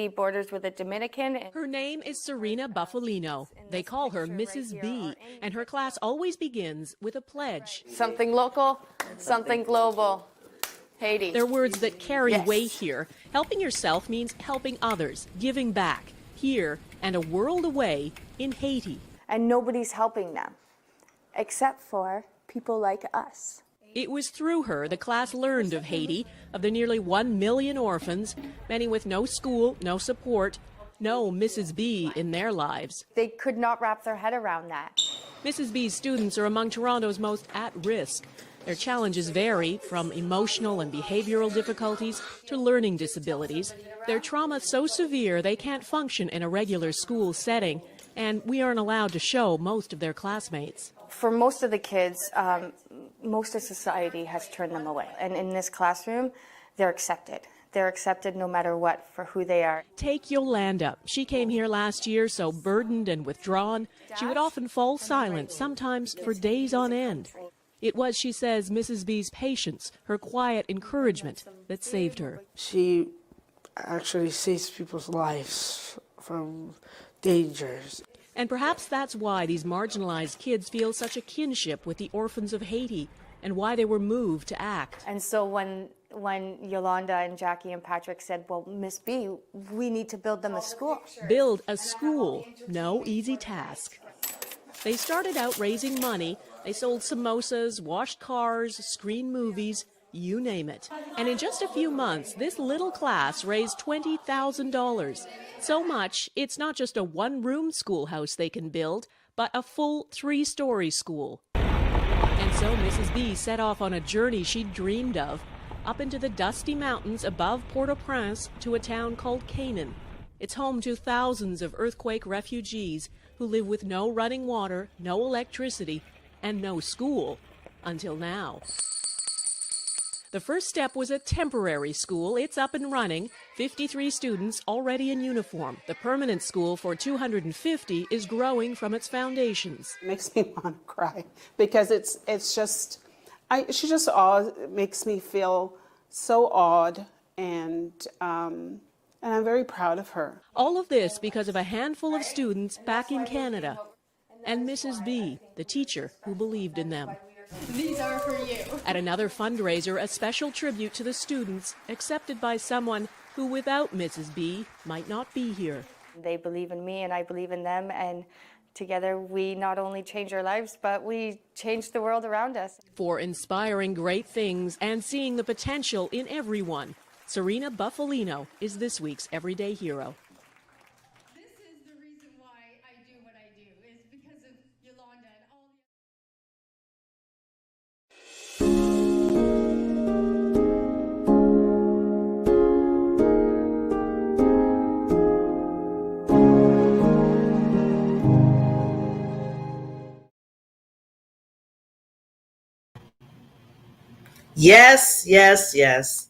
Haiti borders with the Dominican. Her name is Serena Buffalino. They call her Mrs. B, and her class always begins with a pledge. Something local, something global. Haiti. They're words that carry weight here. Helping yourself means helping others, giving back, here and a world away in Haiti. And nobody's helping them, except for people like us. It was through her the class learned of Haiti, of the nearly 1 million orphans, many with no school, no support, no Mrs. B in their lives. They could not wrap their head around that. Mrs. B's students are among Toronto's most at risk. Their challenges vary from emotional and behavioral difficulties to learning disabilities. Their trauma is so severe they can't function in a regular school setting, and we aren't allowed to show most of their classmates. For most of the kids, most of society has turned them away. And in this classroom, they're accepted. They're accepted no matter what for who they are. Take Yolanda. She came here last year so burdened and withdrawn, she would often fall silent, sometimes for days on end. It was, she says, Mrs. B's patience, her quiet encouragement, that saved her. She actually saves people's lives from dangers. And perhaps that's why these marginalized kids feel such a kinship with the orphans of Haiti, and why they were moved to act. And so when Yolanda and Jackie and Patrick said, well, Miss B, we need to build them a school. Build a school, no easy task. They started out raising money. They sold samosas, washed cars, screened movies, you name it. And in just a few months, this little class raised $20,000. So much, it's not just a one-room schoolhouse they can build, but a full 3-story school. And so Mrs. B set off on a journey she'd dreamed of, up into the dusty mountains above Port-au-Prince to a town called Canaan. It's home to thousands of earthquake refugees who live with no running water, no electricity, and no school, until now. The first step was a temporary school. It's up and running. 53 students already in uniform. The permanent school for 250 is growing from its foundations. It makes me want to cry because she just makes me feel so awed, and I'm very proud of her. All of this because of a handful of students back in Canada. And Mrs. B, the teacher who believed in them. These are for you. At another fundraiser, a special tribute to the students, accepted by someone who without Mrs. B might not be here. They believe in me and I believe in them, and together we not only change our lives, but we change the world around us. For inspiring great things and seeing the potential in everyone, Serena Buffalino is this week's Everyday Hero. This is the reason why I do what I do, is because of Yolanda and all the... Yes, yes, yes.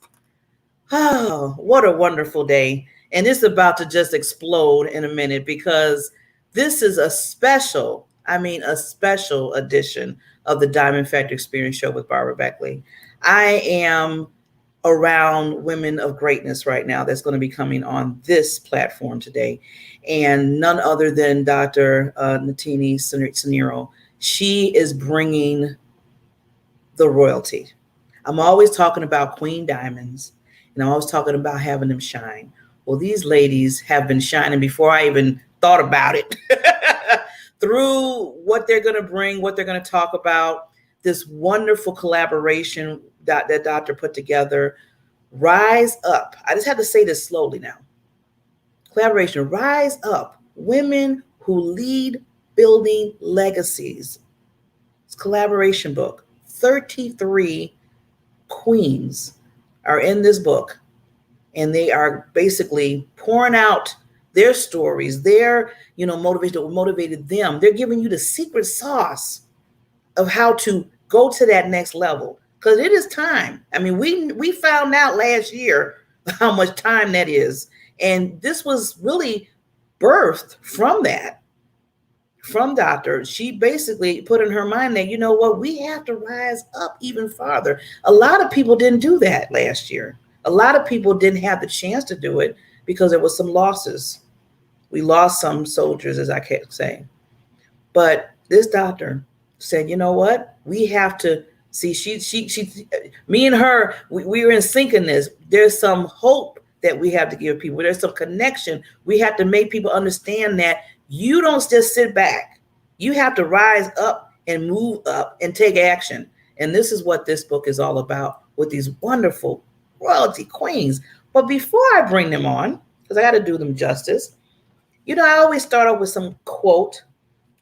Oh, what a wonderful day. And it's about to just explode in a minute, because this is a special edition of the Diamond Factor Experience Show with Barbara Beckley. I am around women of greatness right now that's going to be coming on this platform today. And none other than Dr. Natini Saniro. She is bringing the royalty. I'm always talking about Queen Diamonds, and I'm always talking about having them shine. Well, these ladies have been shining before I even thought about it. Through what they're going to bring, what they're going to talk about, this wonderful collaboration that Doctor put together. Rise up. I just have to say this slowly now. Collaboration, rise up. Women who lead building legacies. It's Collberation Book. 33 queens are in this book, and they are basically pouring out their stories, their motivation, what motivated them. They're giving you the secret sauce of how to go to that next level, because it is time. I mean, we found out last year how much time that is, and this was really birthed from that. From Doctor, she basically put in her mind that, you know what, we have to rise up even farther. A lot of people didn't do that last year. A lot of people didn't have the chance to do it because there was some losses. We lost some soldiers, as I kept saying. But this doctor said, you know what? We have to see, me and her, we were in sync in this. There's some hope that we have to give people. There's some connection. We have to make people understand that you don't just sit back. You have to rise up and move up and take action. And this is what this book is all about with these wonderful royalty queens. But before I bring them on, because I got to do them justice, you know, I always start off with some quote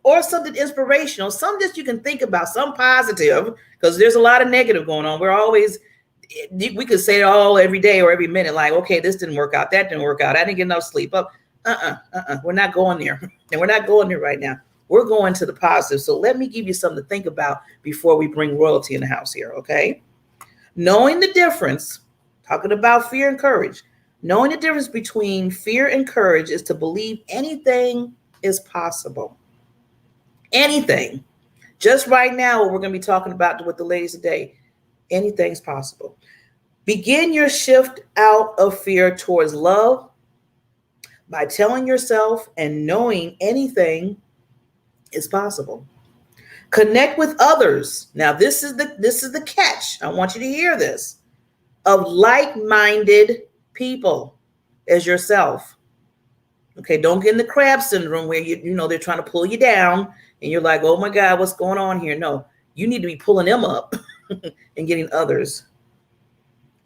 or something inspirational, something that you can think about, some positive, because there's a lot of negative going on. We could say it all every day or every minute, like, okay, this didn't work out, that didn't work out, I didn't get enough sleep. We're not going there. And we're not going there right now. We're going to the positive. So let me give you something to think about before we bring royalty in the house here, okay? Knowing the difference, talking about fear and courage, knowing the difference between fear and courage is to believe anything is possible. Anything. Just right now, what we're going to be talking about with the ladies today, anything's possible. Begin your shift out of fear towards love by telling yourself and knowing anything is possible. Connect with others. Now, this is the catch. I want you to hear this. Of like-minded people as yourself. Okay, don't get in the crab syndrome where you know they're trying to pull you down and you're like, oh my God, what's going on here? No, you need to be pulling them up and getting others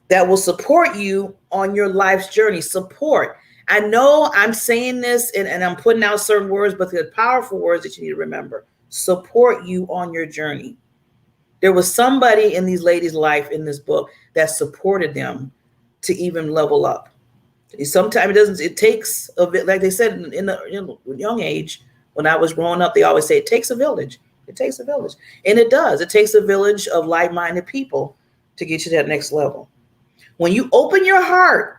that will support you on your life's journey. Support. I know I'm saying this and I'm putting out certain words, but they're powerful words that you need to remember. Support you on your journey. There was somebody in these ladies' life in this book that supported them to even level up. Sometimes it takes a bit, like they said in the young age, when I was growing up, they always say it takes a village. It takes a village. And it does. It takes a village of like-minded people to get you to that next level. When you open your heart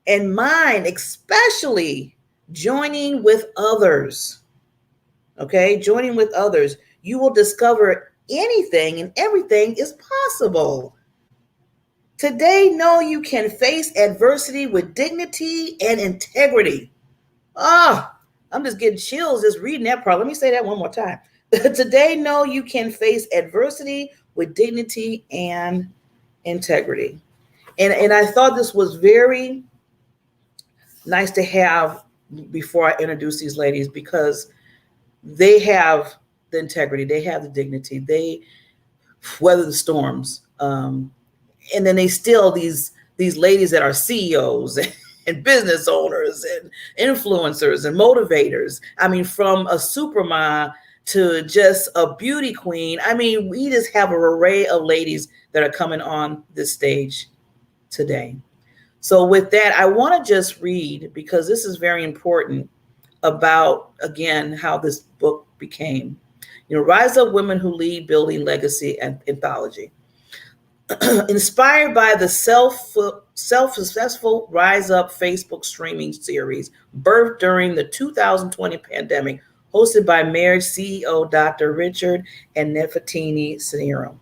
and mind, especially joining with others, okay, joining with others, you will discover anything and everything is possible. Today, know you can face adversity with dignity and integrity. I'm just getting chills just reading that part. Let me say that one more time. Today, know you can face adversity with dignity and integrity. And I thought this was very nice to have before I introduce these ladies, because they have the integrity, they have the dignity, they weather the storms. And then they still, these ladies that are CEOs and business owners and influencers and motivators. I mean, from a supermom to just a beauty queen. I mean, we just have an array of ladies that are coming on this stage today. So with that, I want to just read, because this is very important about, again, how this book became. You know, Rise Up Women Who Lead, Building Legacy and Anthology. Inspired by the self-successful Rise Up Facebook streaming series birthed during the 2020 pandemic, hosted by Marriage CEO Dr. Richard and Nefertiti Scenario.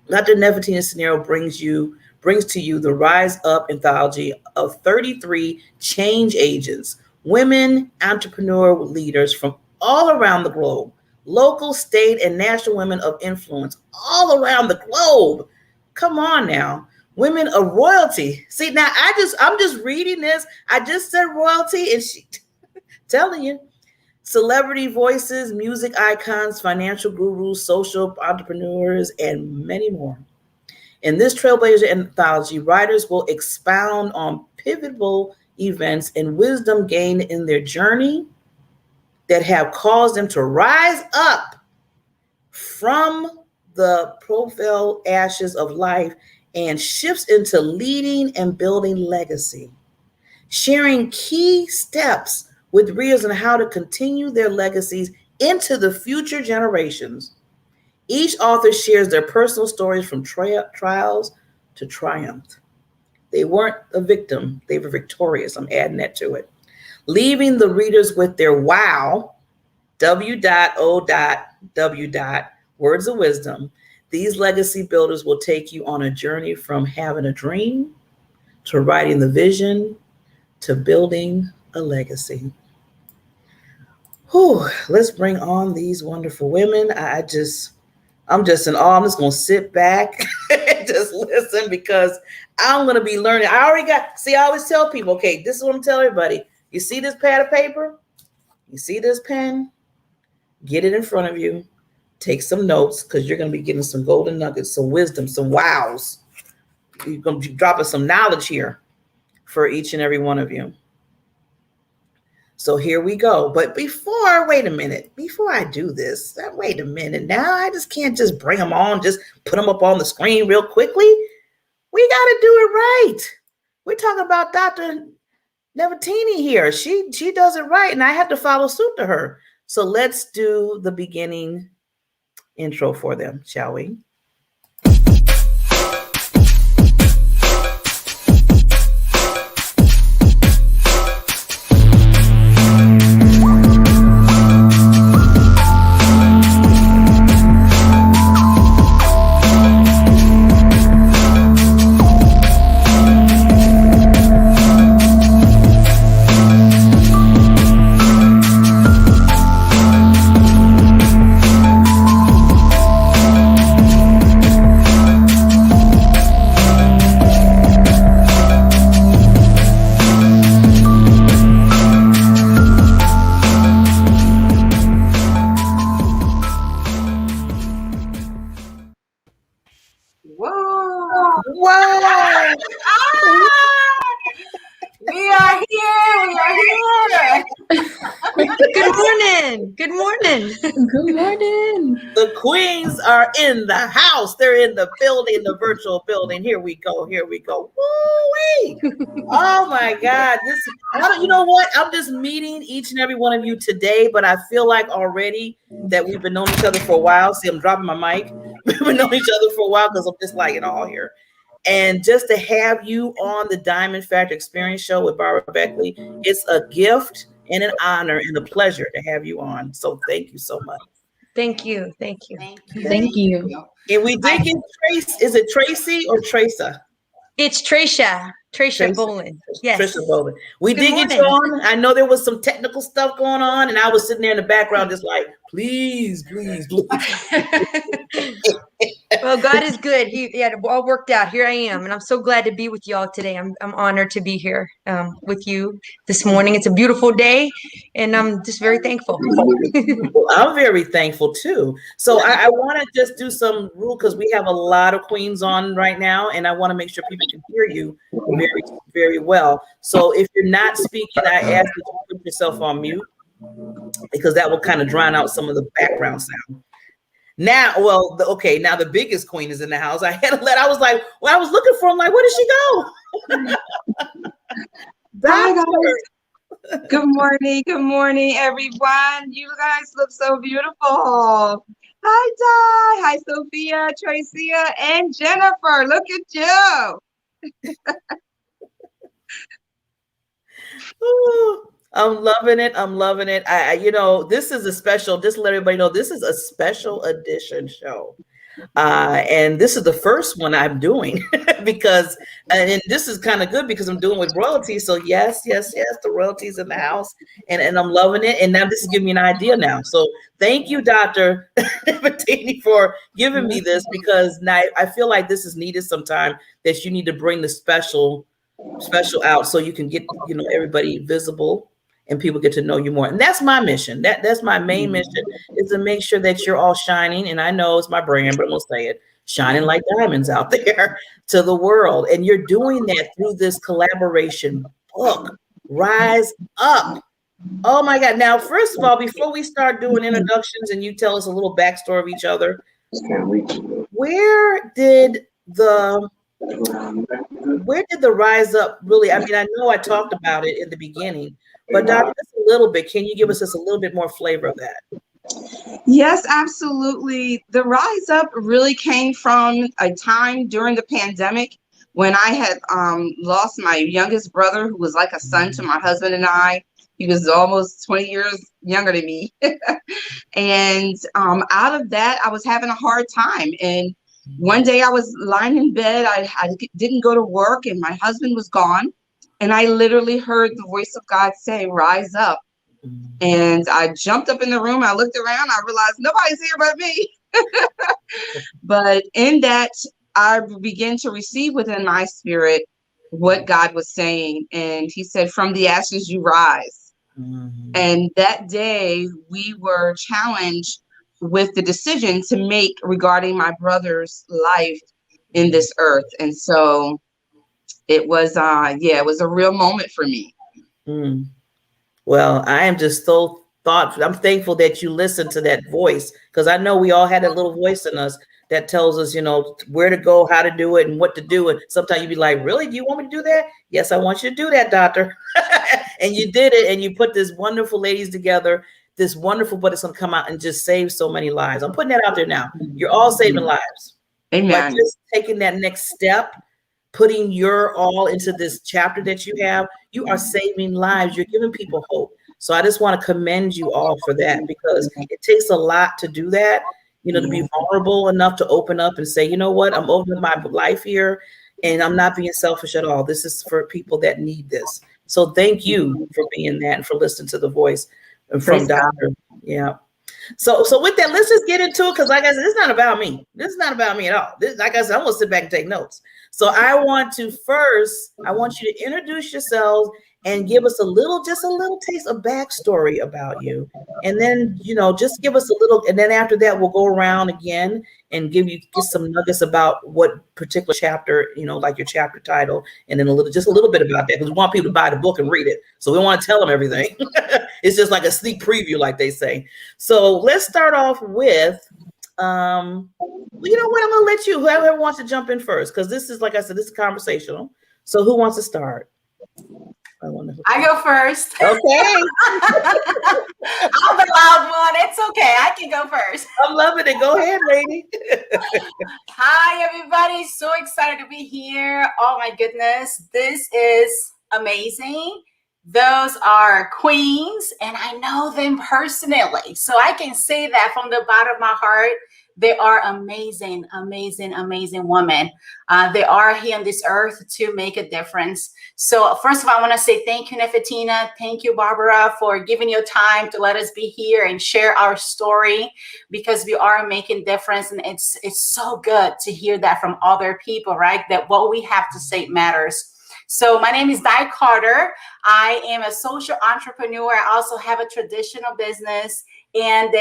Dr. Nefertiti Scenario brings to you the Rise Up anthology of 33 change agents, women entrepreneur leaders from all around the globe, local, state, and national women of influence all around the globe. Come on now. Women of royalty. See, now I'm just reading this. I just said royalty and she telling you. Celebrity voices, music icons, financial gurus, social entrepreneurs, and many more. In this Trailblazer anthology, writers will expound on pivotal events and wisdom gained in their journey that have caused them to rise up from the profile ashes of life and shifts into leading and building legacy, sharing key steps with readers on how to continue their legacies into the future generations. Each author shares their personal stories from trials to triumph. They weren't a victim, they were victorious. I'm adding that to it. Leaving the readers with their wow, W.O.W. Words of wisdom. These legacy builders will take you on a journey from having a dream to writing the vision to building a legacy. Whew, let's bring on these wonderful women. I'm just in awe. I'm just going to sit back and just listen because I'm going to be learning. I always tell people, okay, this is what I'm telling everybody. You see this pad of paper? You see this pen? Get it in front of you. Take some notes because you're going to be getting some golden nuggets, some wisdom, some wows. You're going to be dropping some knowledge here for each and every one of you. So here we go. But wait a minute. Before I do this, wait a minute. Now I just can't just bring them on, just put them up on the screen real quickly. We got to do it right. We're talking about Dr. Nevertini here. She does it right, and I have to follow suit to her. So let's do the beginning intro for them, shall we? Good morning. The queens are in the house. They're in the building, the virtual building. Here we go. Woo-wee. Oh my God. You know what? I'm just meeting each and every one of you today, but I feel like already that we've been knowing each other for a while. See, I'm dropping my mic. We've been knowing each other for a while because I'm just like in awe here. And just to have you on the Diamond Factor Experience Show with Barbara Beckley, it's a gift and an honor and a pleasure to have you on. So thank you so much. Thank you. Thank you. And we did get Trace. Is it Tracy or Tresa? It's Trisha Bolin. Yes. Trisha Bolin. We Good did morning. get you on. I know there was some technical stuff going on, and I was sitting there in the background just like, please. Well, God is good. He had it all worked out. Here I am, and I'm so glad to be with y'all today. I'm honored to be here with you this morning. It's a beautiful day, and I'm just very thankful. Well, I'm very thankful too. So I want to just do some rule because we have a lot of queens on right now, and I want to make sure people can hear you very, very well. So if you're not speaking, I ask that you put yourself on mute because that will kind of drown out some of the background sound. Now, now the biggest queen is in the house. I was like, I was looking for him, like, where did she go? Hi guys. Good morning, everyone. You guys look so beautiful. Hi, Di. Hi, Sophia, Tracia, and Jennifer. Look at you. Ooh, I'm loving it. This is a special, just to let everybody know, this is a special edition show. And this is the first one I'm doing because, and this is kind of good because I'm doing with royalty. So yes, the royalty's in the house and I'm loving it. And now this is giving me an idea now. So thank you, Dr. Nevertini, for giving me this because now I feel like this is needed sometime that you need to bring the special out so you can get, everybody visible and people get to know you more. And that's my mission. That's my main mission is to make sure that you're all shining. And I know it's my brand, but I'm going to say it, shining like diamonds out there to the world. And you're doing that through this collaboration book, Rise Up. Oh my God. Now, first of all, before we start doing introductions and you tell us a little backstory of each other, where did the Rise Up really, I know I talked about it in the beginning, but Dr., just a little bit, can you give us just a little bit more flavor of that? Yes, absolutely. The Rise Up really came from a time during the pandemic when I had lost my youngest brother, who was like a son to my husband and I. He was almost 20 years younger than me. And out of that, I was having a hard time. And one day I was lying in bed. I didn't go to work and my husband was gone. And I literally heard the voice of God say, rise up. And I jumped up in the room. I looked around. I realized nobody's here but me. But in that, I began to receive within my spirit what God was saying. And he said, from the ashes you rise. And that day we were challenged with the decision to make regarding my brother's life in this earth. And so it was, it was a real moment for me. Well, I am just so thoughtful. I'm thankful that you listened to that voice, because I know we all had a little voice in us that tells us, you know, where to go, how to do it, and what to do. And sometimes you'd be like, really? Do you want me to do that? Yes, I want you to do that, doctor. And you did it, and you put this wonderful ladies together, this wonderful, but it's going to come out and just save so many lives. I'm putting that out there now. You're all saving lives. Amen. But just taking that next step, putting your all into this chapter that you have, you are saving lives. You're giving people hope. So I just want to commend you all for that, because it takes a lot to do that, you know, to be vulnerable enough to open up and say, you know what, I'm opening my life here and I'm not being selfish at all. This is for people that need this. So thank you for being that and for listening to the voice from Dr. Yeah. So with that, let's just get into it, because like I said, it's not about me. This is not about me at all. This, like I said, I'm gonna sit back and take notes. So I want you to introduce yourselves and give us just a little taste of backstory about you. And then, you know, just give us a little, and then after that, we'll go around again and get some nuggets about what particular chapter, you know, like your chapter title, and then just a little bit about that, because we want people to buy the book and read it. So we don't want to tell them everything. It's just like a sneak preview, like they say. So let's start off with, you know what, I'm gonna let you, whoever wants to jump in first, because this is, like I said, this is conversational. So who wants to start? I go first. Okay. I'm the loud one. It's okay. I can go first. I'm loving it. Go ahead, lady. Hi, everybody. So excited to be here. Oh, my goodness. This is amazing. Those are queens, and I know them personally. So I can say that from the bottom of my heart. They are amazing, amazing, amazing women. They are here on this earth to make a difference. So first of all, I want to say thank you, Nefertina. Thank you, Barbara, for giving your time to let us be here and share our story, because we are making difference. And it's so good to hear that from other people, right? That what we have to say matters. So my name is Di Carter. I am a social entrepreneur. I also have a traditional business, and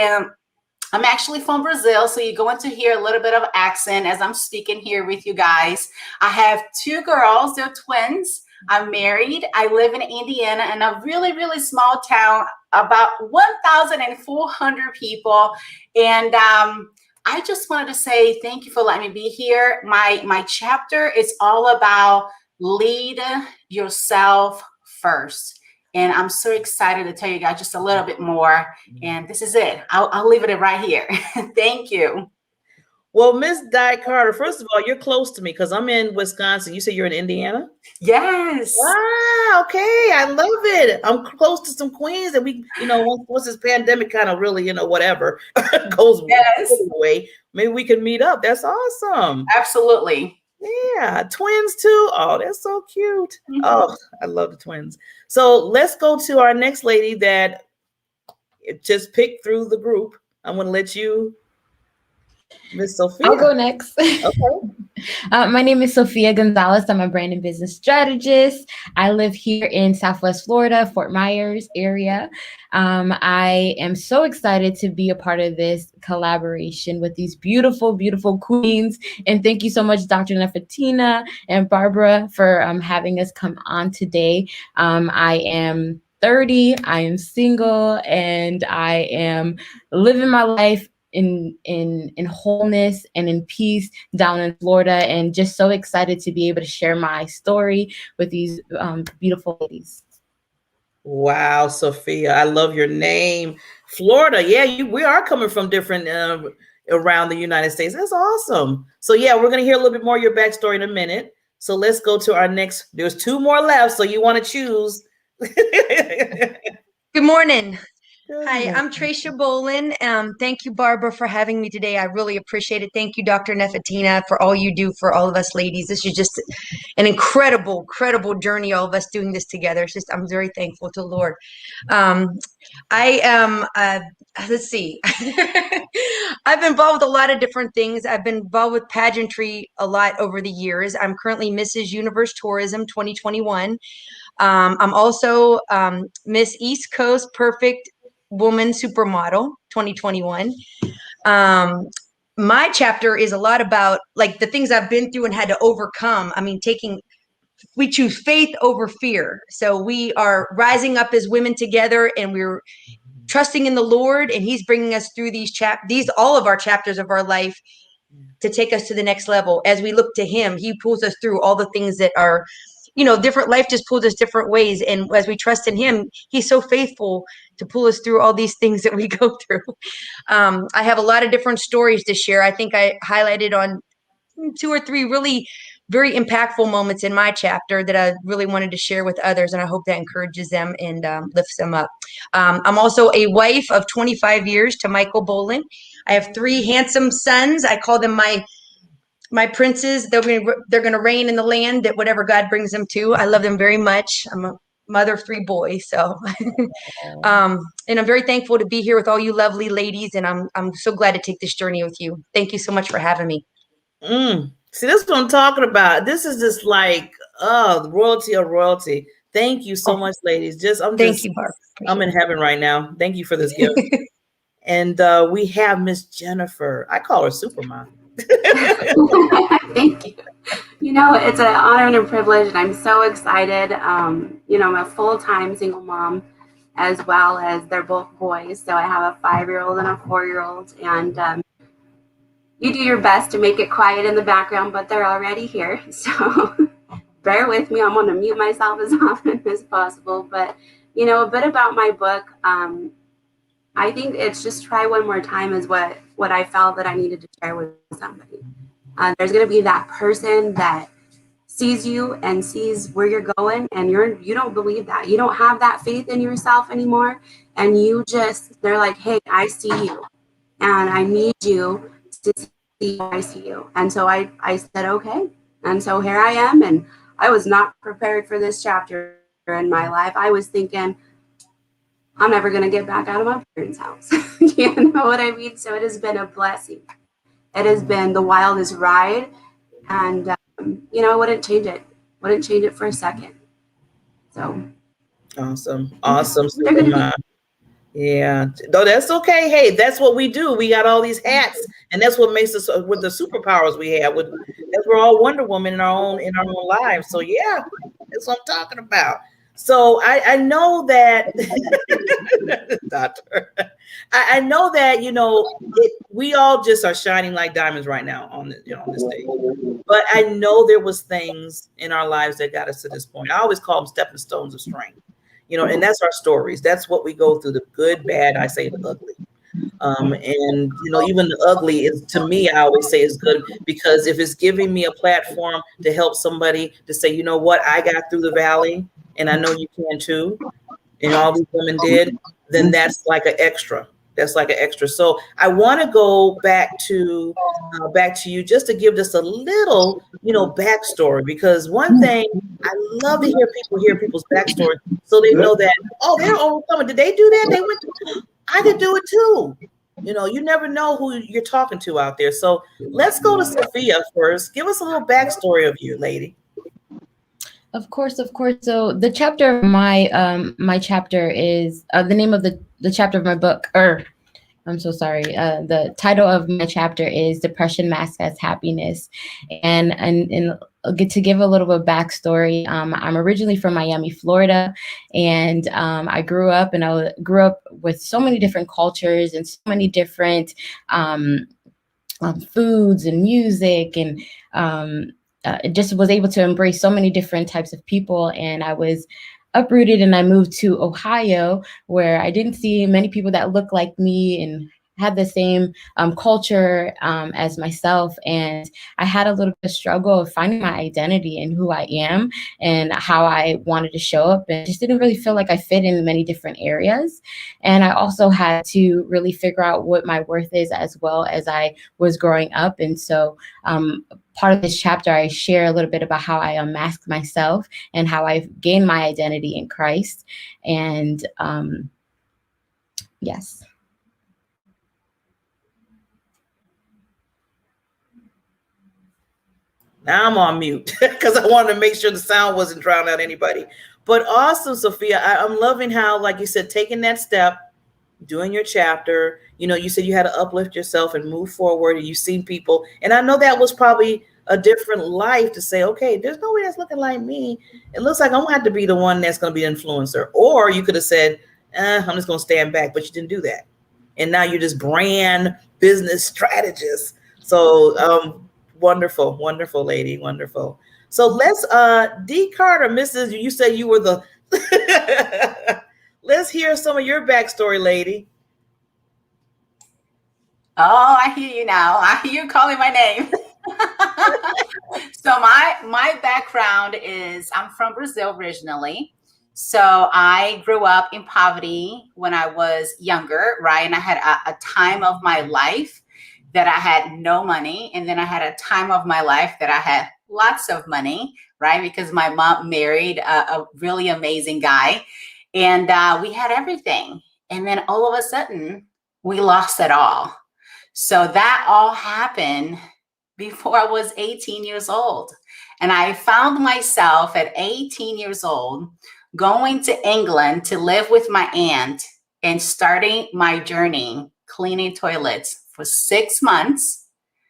I'm actually from Brazil, so you're going to hear a little bit of accent as I'm speaking here with you guys. I have two girls. They're twins. I'm married. I live in Indiana, in a really, really small town, about 1,400 people. And I just wanted to say thank you for letting me be here. My chapter is all about lead yourself first. And I'm so excited to tell you guys just a little bit more. And this is it. I'll leave it right here. Thank you. Well, Miss Di Carter, first of all, you're close to me because I'm in Wisconsin. You say you're in Indiana? Yes. Wow. Okay. I love it. I'm close to some queens, and we, you know, once this pandemic kind of really, you know, whatever goes away, maybe we can meet up. That's awesome. Absolutely. Yeah, twins too. Oh, that's so cute. Oh, I love the twins. So let's go to our next lady that just picked through the group. I'm going to let you, Miss Sophia. I'll go next. Okay. My name is Sophia Gonzalez. I'm a brand and business strategist. I live here in Southwest Florida, Fort Myers area. I am so excited to be a part of this collaboration with these beautiful, beautiful queens. And thank you so much, Dr. Nefertina and Barbara, for having us come on today. I am 30, I am single, and I am living my life in wholeness and in peace down in Florida, and just so excited to be able to share my story with these beautiful ladies. Wow, Sophia, I love your name. Florida, yeah, we are coming from different around the United States. That's awesome. So yeah, we're gonna hear a little bit more of your backstory in a minute. So let's go to our next. There's two more left, so you want to choose. Good morning. Hi, I'm Tracia Bolin. Thank you, Barbara, for having me today. I really appreciate it. Thank you, Dr. Nefertina, for all you do for all of us ladies. This is just an incredible journey, all of us doing this together. It's just, I'm very thankful to the Lord. I am, let's see, I've been involved with a lot of different things. I've been involved with pageantry a lot over the years. I'm currently Mrs. Universe Tourism 2021. I'm also Miss East Coast Perfect Woman Supermodel 2021. My chapter is a lot about like the things I've been through and had to overcome. I mean, we choose faith over fear. So we are rising up as women together, and we're trusting in the Lord, and He's bringing us through all of our chapters of our life to take us to the next level. As we look to Him, He pulls us through all the things that are, different. Life just pulls us different ways. And as we trust in Him, He's so faithful to pull us through all these things that we go through. I have a lot of different stories to share. I think I highlighted on 2 or 3 really very impactful moments in my chapter that I really wanted to share with others. And I hope that encourages them and lifts them up. I'm also a wife of 25 years to Michael Bolin. I have 3 handsome sons. I call them my princes. They're going to reign in the land that whatever God brings them to. I love them very much. I'm a mother of 3 boys. So, and I'm very thankful to be here with all you lovely ladies. And I'm so glad to take this journey with you. Thank you so much for having me. See, this is what I'm talking about. This is just like, the royalty of royalty. Thank you so much, ladies. Thank you, Barb. I'm in heaven right now. Thank you for this gift. And we have Miss Jennifer. I call her Supermom. Thank you. It's an honor and a privilege, and I'm so excited. I'm a full-time single mom, as well as they're both boys. So I have a 5-year-old and a 4-year-old, and you do your best to make it quiet in the background, but they're already here. So bear with me. I'm going to mute myself as often as possible. But, a bit about my book. I think it's just try one more time is what I felt that I needed to share with somebody. There's going to be that person that sees you and sees where you're going, and you don't believe that. You don't have that faith in yourself anymore. And they're like, hey, I see you, and I need you to see I see you. And so I said, okay. And so here I am, and I was not prepared for this chapter in my life. I was thinking, I'm never going to get back out of my parents' house. You know what I mean? So it has been a blessing. It has been the wildest ride. And, I wouldn't change it. Wouldn't change it for a second. So. Awesome. Supermom. Yeah. No, that's okay. Hey, that's what we do. We got all these hats, and that's what makes us with the superpowers we have. We're all Wonder Woman in our own lives. So yeah, that's what I'm talking about. So I know that, Doctor, I know that, we all just are shining like diamonds right now on this stage. But I know there was things in our lives that got us to this point. I always call them stepping stones of strength, and that's our stories. That's what we go through, the good, bad, I say the ugly. And even the ugly is, to me, I always say is good, because if it's giving me a platform to help somebody to say, you know what, I got through the valley, and I know you can too, and all these women did, then that's like an extra. That's like an extra. So I want to go back to you just to give just a little, backstory, because one thing I love to hear people's backstory, so they know that, oh, they're overcoming. Did they do that? They went. I could do it too. You never know who you're talking to out there. So let's go to Sophia first. Give us a little backstory of you, lady. Of course. So the chapter, my chapter is the name of the chapter of my book, I'm so sorry. The title of my chapter is Depression Masked as Happiness. And get to give a little bit of backstory. I'm originally from Miami, Florida, and I grew up with so many different cultures and so many different foods and music, and just was able to embrace so many different types of people. And I was uprooted, and I moved to Ohio, where I didn't see many people that looked like me, and had the same culture as myself, and I had a little bit of struggle of finding my identity and who I am and how I wanted to show up, and just didn't really feel like I fit in many different areas. And I also had to really figure out what my worth is as well as I was growing up. And so part of this chapter, I share a little bit about how I unmasked myself and how I've gained my identity in Christ. And yes. Now I'm on mute because I wanted to make sure the sound wasn't drowning out anybody. But awesome, Sophia. I'm loving how, like you said, taking that step, doing your chapter. You know, you said you had to uplift yourself and move forward, and you've seen people. And I know that was probably a different life to say, okay, there's nobody that's looking like me. It looks like I'm going to have to be the one that's going to be an influencer. Or you could have said, I'm just going to stand back, but you didn't do that. And now you're just brand business strategist. So wonderful, wonderful lady, wonderful. So let's, D. Carter, Mrs. You said you were the, let's hear some of your backstory, lady. Oh, I hear you now. I hear you calling my name. So my background is I'm from Brazil originally. So I grew up in poverty when I was younger, right? And I had a time of my life that I had no money. And then I had a time of my life that I had lots of money, right? Because my mom married a really amazing guy. And we had everything. And then all of a sudden, we lost it all. So that all happened before I was 18 years old. And I found myself at 18 years old going to England to live with my aunt and starting my journey cleaning toilets for 6 months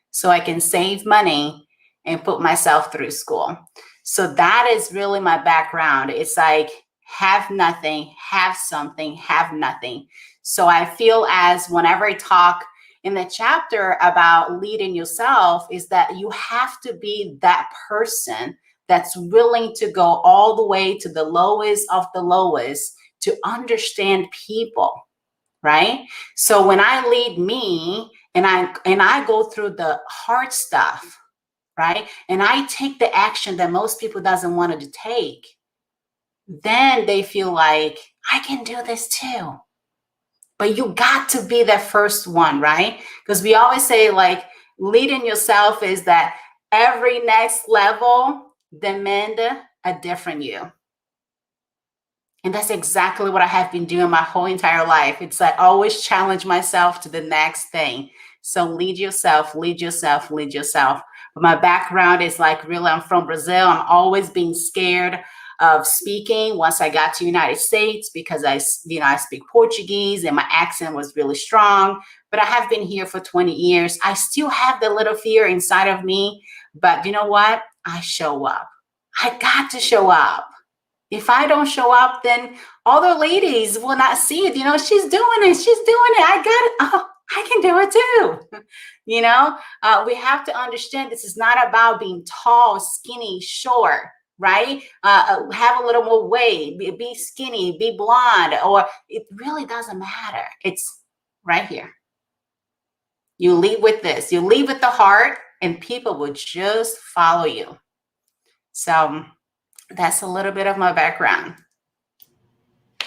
so I can save money and put myself through school. So that is really my background. It's like have nothing, have something, have nothing. So I feel as whenever I talk in the chapter about leading yourself is that you have to be that person that's willing to go all the way to the lowest of the lowest to understand people, right? So when I lead me and I go through the hard stuff, right? And I take the action that most people doesn't want to take, then they feel like I can do this too. But you got to be that first one, right? Because we always say like leading yourself is that every next level demand a different you. And that's exactly what I have been doing my whole entire life. It's like always challenge myself to the next thing. So lead yourself, lead yourself, lead yourself. But my background is like really, I'm from Brazil. I'm always being scared of speaking once I got to United States because I speak Portuguese and my accent was really strong, but I have been here for 20 years. I still have the little fear inside of me, but you know what? I show up. I got to show up. If I don't show up, then other ladies will not see it. You know, she's doing it. She's doing it. I got it. Oh, I can do it too. You know, we have to understand this is not about being tall, skinny, short, right? Have a little more weight, be skinny, be blonde, or it really doesn't matter. It's right here. You lead with this. You lead with the heart and people will just follow you. So that's a little bit of my background.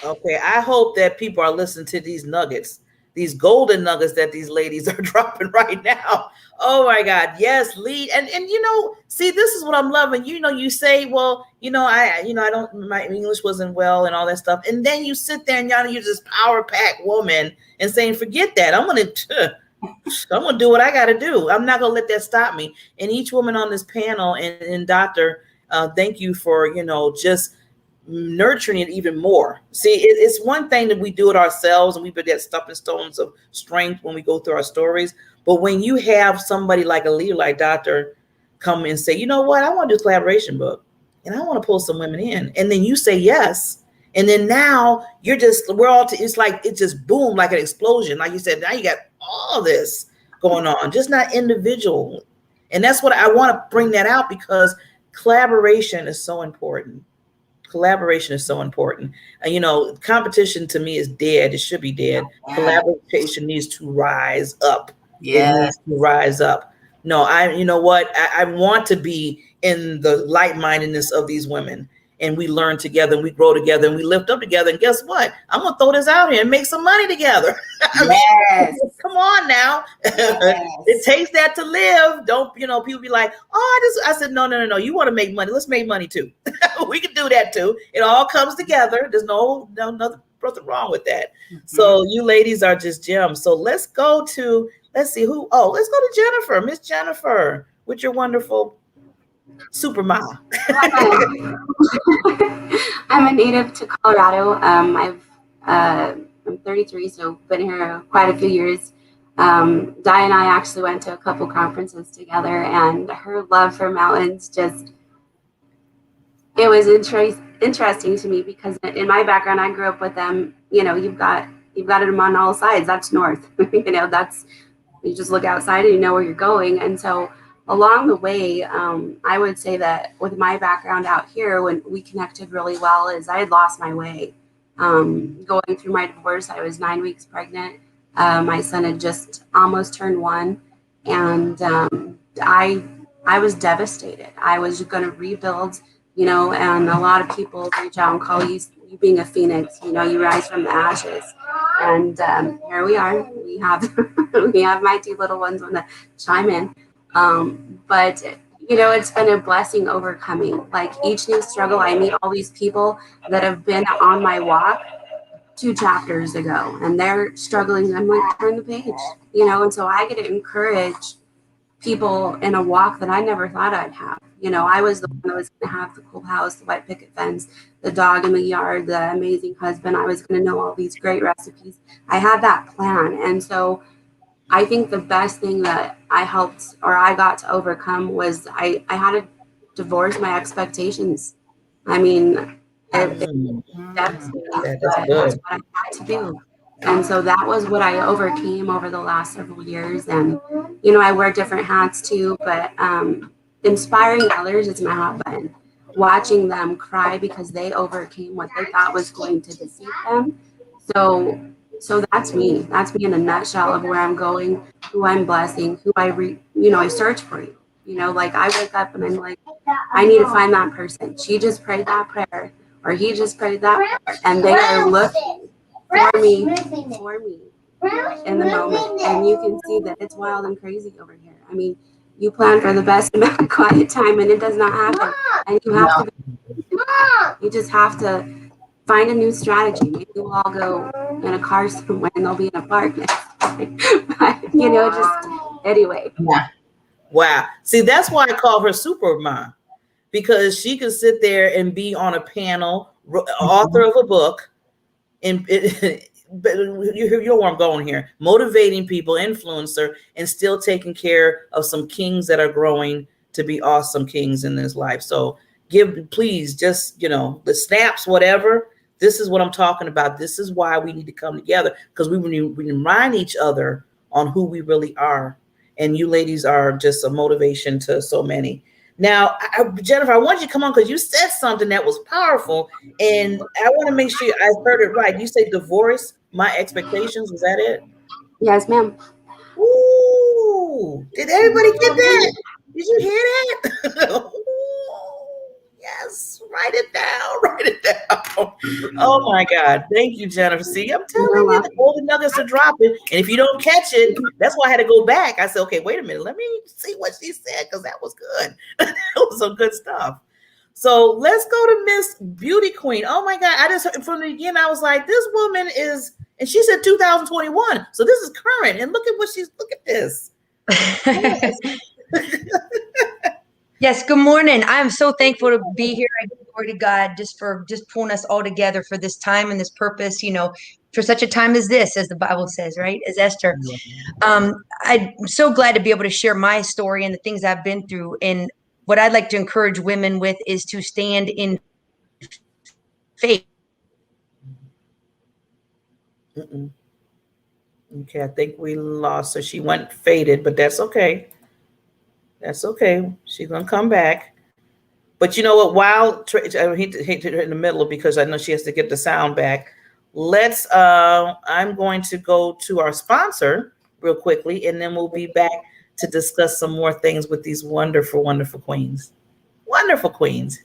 Okay, I hope that people are listening to these nuggets, these golden nuggets that these ladies are dropping right now. Oh my God, yes, lead and you know, see, this is what I'm loving. You know, you say, well, I don't, my English wasn't well and all that stuff, and then you sit there and you're this power pack woman and saying, forget that, I'm gonna do what I got to do. I'm not gonna let that stop me. And each woman on this panel and Dr. Thank you for, just nurturing it even more. See, it's one thing that we do it ourselves and we put that stepping stones of strength when we go through our stories. But when you have somebody like a leader like Dr. come and say, you know what, I want to do a collaboration book and I want to pull some women in. And then you say yes. And then now it's like, it just boom, like an explosion. Like you said, now you got all this going on, just not individual. And that's what I want to bring that out because collaboration is so important. Collaboration is so important. And, you know, competition to me is dead. It should be dead. Yeah. Collaboration needs to rise up. It Yeah. needs to rise up. No, you know what? I want to be in the like-mindedness of these women. And we learn together, and we grow together, and we lift up together. And guess what? I'm going to throw this out here and make some money together. Yes. Come on now. Yes. It takes that to live. Don't, you know, people be like, oh, I said, no. You want to make money. Let's make money too. We can do that too. It all comes together. There's nothing wrong with that. Mm-hmm. So you ladies are just gems. So let's go to Jennifer, Miss Jennifer, with your wonderful super mom. I'm a native to Colorado. I'm 33, so been here quite a few years. Di and I actually went to a couple conferences together, and her love for mountains it was interesting to me, because in my background, I grew up with them. You know, you've got them on all sides. That's north. You know, you just look outside and you know where you're going. And so along the way, I would say that with my background out here, when we connected really well, is I had lost my way. Going through my divorce, I was 9 weeks pregnant. My son had just almost turned 1, and I was devastated. I was going to rebuild, you know, and a lot of people reach out and call you being a phoenix. You know, you rise from the ashes. And here we are. We have my 2 little ones want to chime in. But you know, it's been a blessing overcoming. Like each new struggle, I meet all these people that have been on my walk 2 chapters ago, and they're struggling. I'm like, turn the page, you know. And so I get to encourage people in a walk that I never thought I'd have. You know, I was the one that was going to have the cool house, the white picket fence, the dog in the yard, the amazing husband. I was going to know all these great recipes. I had that plan. And so I think the best thing that I got to overcome was I had to divorce my expectations. I mean, it devastating, but that's what I had to do. And so that was what I overcame over the last several years. And, you know, I wear different hats too, but inspiring others is my hot button. Watching them cry because they overcame what they thought was going to defeat them. So that's me. That's me in a nutshell of where I'm going, who I'm blessing, who I search for you. You know, like I wake up and I'm like, I need to find that person. She just prayed that prayer, or he just prayed that prayer, and they are looking for me in the moment. And you can see that it's wild and crazy over here. I mean, you plan for the best amount of quiet time and it does not happen. And you just have to find a new strategy. Maybe we'll all go in a car somewhere and they'll be in a park. But, you know, just anyway. Yeah. Wow. See, that's why I call her super mom, because she could sit there and be on a panel, author of a book, and but you know where I'm going here, motivating people, influencer, and still taking care of some kings that are growing to be awesome kings in this life. So please, just, you know, the snaps, whatever. This is what I'm talking about. This is why we need to come together, because we remind each other on who we really are. And you ladies are just a motivation to so many. Now, Jennifer, I want you to come on because you said something that was powerful, and I want to make sure I heard it right. You say divorce my expectations. Was that it? Yes, ma'am. Ooh, did everybody get that? Did you hear that? Yes, write it down. Oh my God. Thank you, Jennifer. See, I'm telling you, all the nuggets are dropping. And if you don't catch it, that's why I had to go back. I said, okay, wait a minute. Let me see what she said, because that was good. That was some good stuff. So let's go to Miss Beauty Queen. Oh my God. I just heard from the beginning, I was like, this woman is, and she said 2021. So this is current. And look at this. Yes. Yes, good morning. I'm so thankful to be here. I give glory to God for pulling us all together for this time and this purpose, you know, for such a time as this, as the Bible says, right? As Esther. I'm so glad to be able to share my story and the things I've been through. And what I'd like to encourage women with is to stand in faith. Okay, I think we lost her. She went faded, but that's okay. That's okay. She's gonna come back. But you know what? While I hate to in the middle because I know she has to get the sound back. I'm going to go to our sponsor real quickly, and then we'll be back to discuss some more things with these wonderful, wonderful queens. Wonderful queens.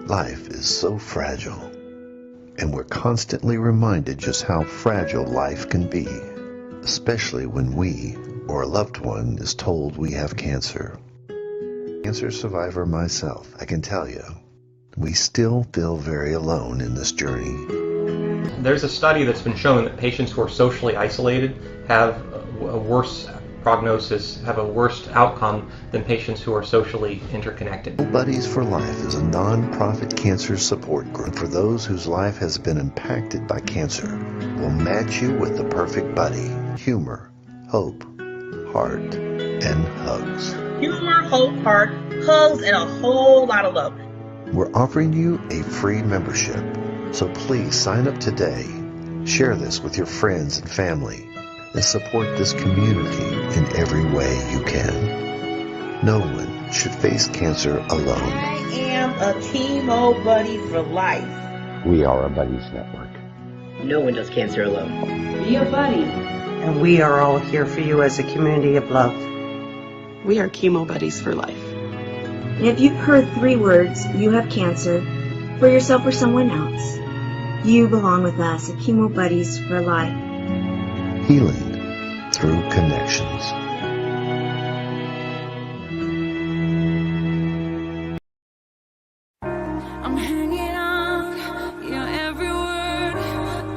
Life is so fragile, and we're constantly reminded just how fragile life can be, especially when we or a loved one is told we have cancer. Cancer survivor myself, I can tell you, we still feel very alone in this journey. There's a study that's been shown that patients who are socially isolated have a worse prognosis, have a worse outcome than patients who are socially interconnected. Buddies for Life is a non-profit cancer support group for those whose life has been impacted by cancer. We'll match you with the perfect buddy. Humor, hope, heart, and hugs. Humor, hope, heart, hugs, and a whole lot of love. We're offering you a free membership, so please sign up today. Share this with your friends and family, and support this community in every way you can. No one should face cancer alone. I am a chemo buddy for life. We are a buddies network. No one does cancer alone. Be a buddy. And we are all here for you as a community of love. We are chemo buddies for life. And if you've heard 3 words, you have cancer, for yourself or someone else, you belong with us at Chemo Buddies for Life. Healing through connections. I'm hanging on your every word,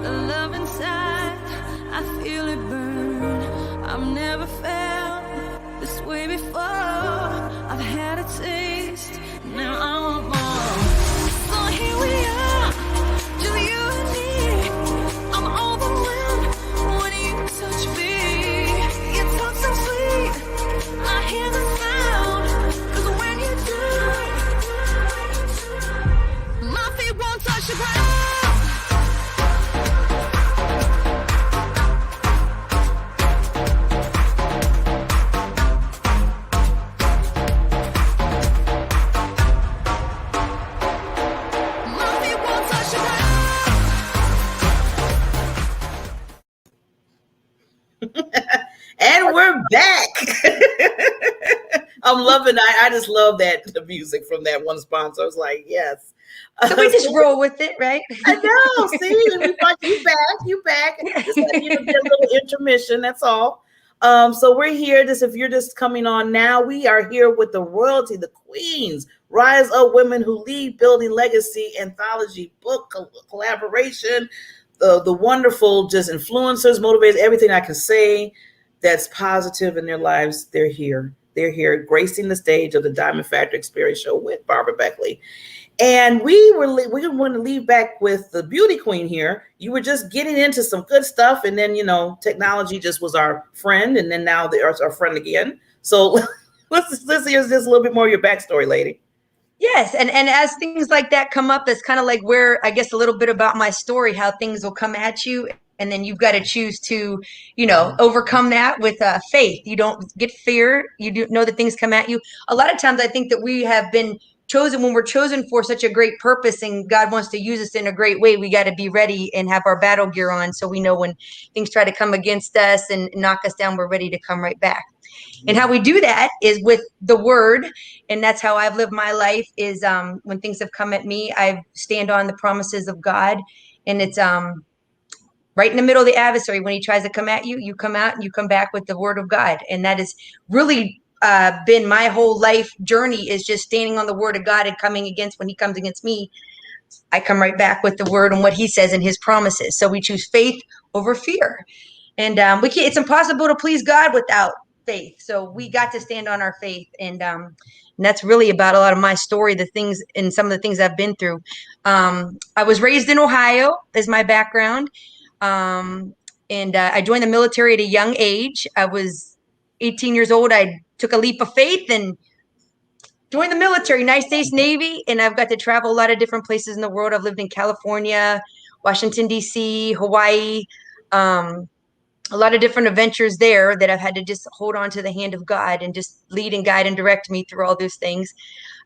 the love inside, I feel it burn. I've never felt this way before. I've had a taste, now I want more. So here we are, just you and me. I'm overwhelmed when you touch me. You talk so sweet, I hear the sound. 'Cause when you do, my feet won't touch the ground. And we're back. I'm loving I just love the music from that one sponsor. I was like, yes. So we just roll with it, right? I know. See, you back. Just like you get a little intermission. That's all. So we're here. If you're just coming on now, we are here with the royalty, the queens, Rise Up Women Who Lead, Building Legacy anthology book collaboration. The wonderful just influencers, motivators, everything I can say that's positive in their lives. They're here. They're here gracing the stage of the Diamond Factory Experience Show with Barbara Beckley. And we want to leave back with the beauty queen here. You were just getting into some good stuff. And then, technology just was our friend. And then now they're our friend again. So let's hear just a little bit more of your backstory, lady. Yes, and as things like that come up, that's kind of like where I guess a little bit about my story, how things will come at you, and then you've got to choose to, overcome that with faith. You don't get fear. You do know that things come at you. A lot of times I think that we have been chosen, when we're chosen for such a great purpose and God wants to use us in a great way, we got to be ready and have our battle gear on so we know when things try to come against us and knock us down, we're ready to come right back. And how we do that is with the word. And that's how I've lived my life is when things have come at me, I stand on the promises of God. And it's right in the middle of the adversary. When he tries to come at you, you come out and you come back with the word of God. And that has really been my whole life journey, is just standing on the word of God and coming against, when he comes against me, I come right back with the word and what he says and his promises. So we choose faith over fear. And it's impossible to please God without faith. So we got to stand on our faith. And that's really about a lot of my story, the things and some of the things I've been through. I was raised in Ohio as my background. And I joined the military at a young age. I was 18 years old. I took a leap of faith and joined the military, United States Navy. And I've got to travel a lot of different places in the world. I've lived in California, Washington, D.C., Hawaii, a lot of different adventures there that I've had to just hold on to the hand of God and just lead and guide and direct me through all those things.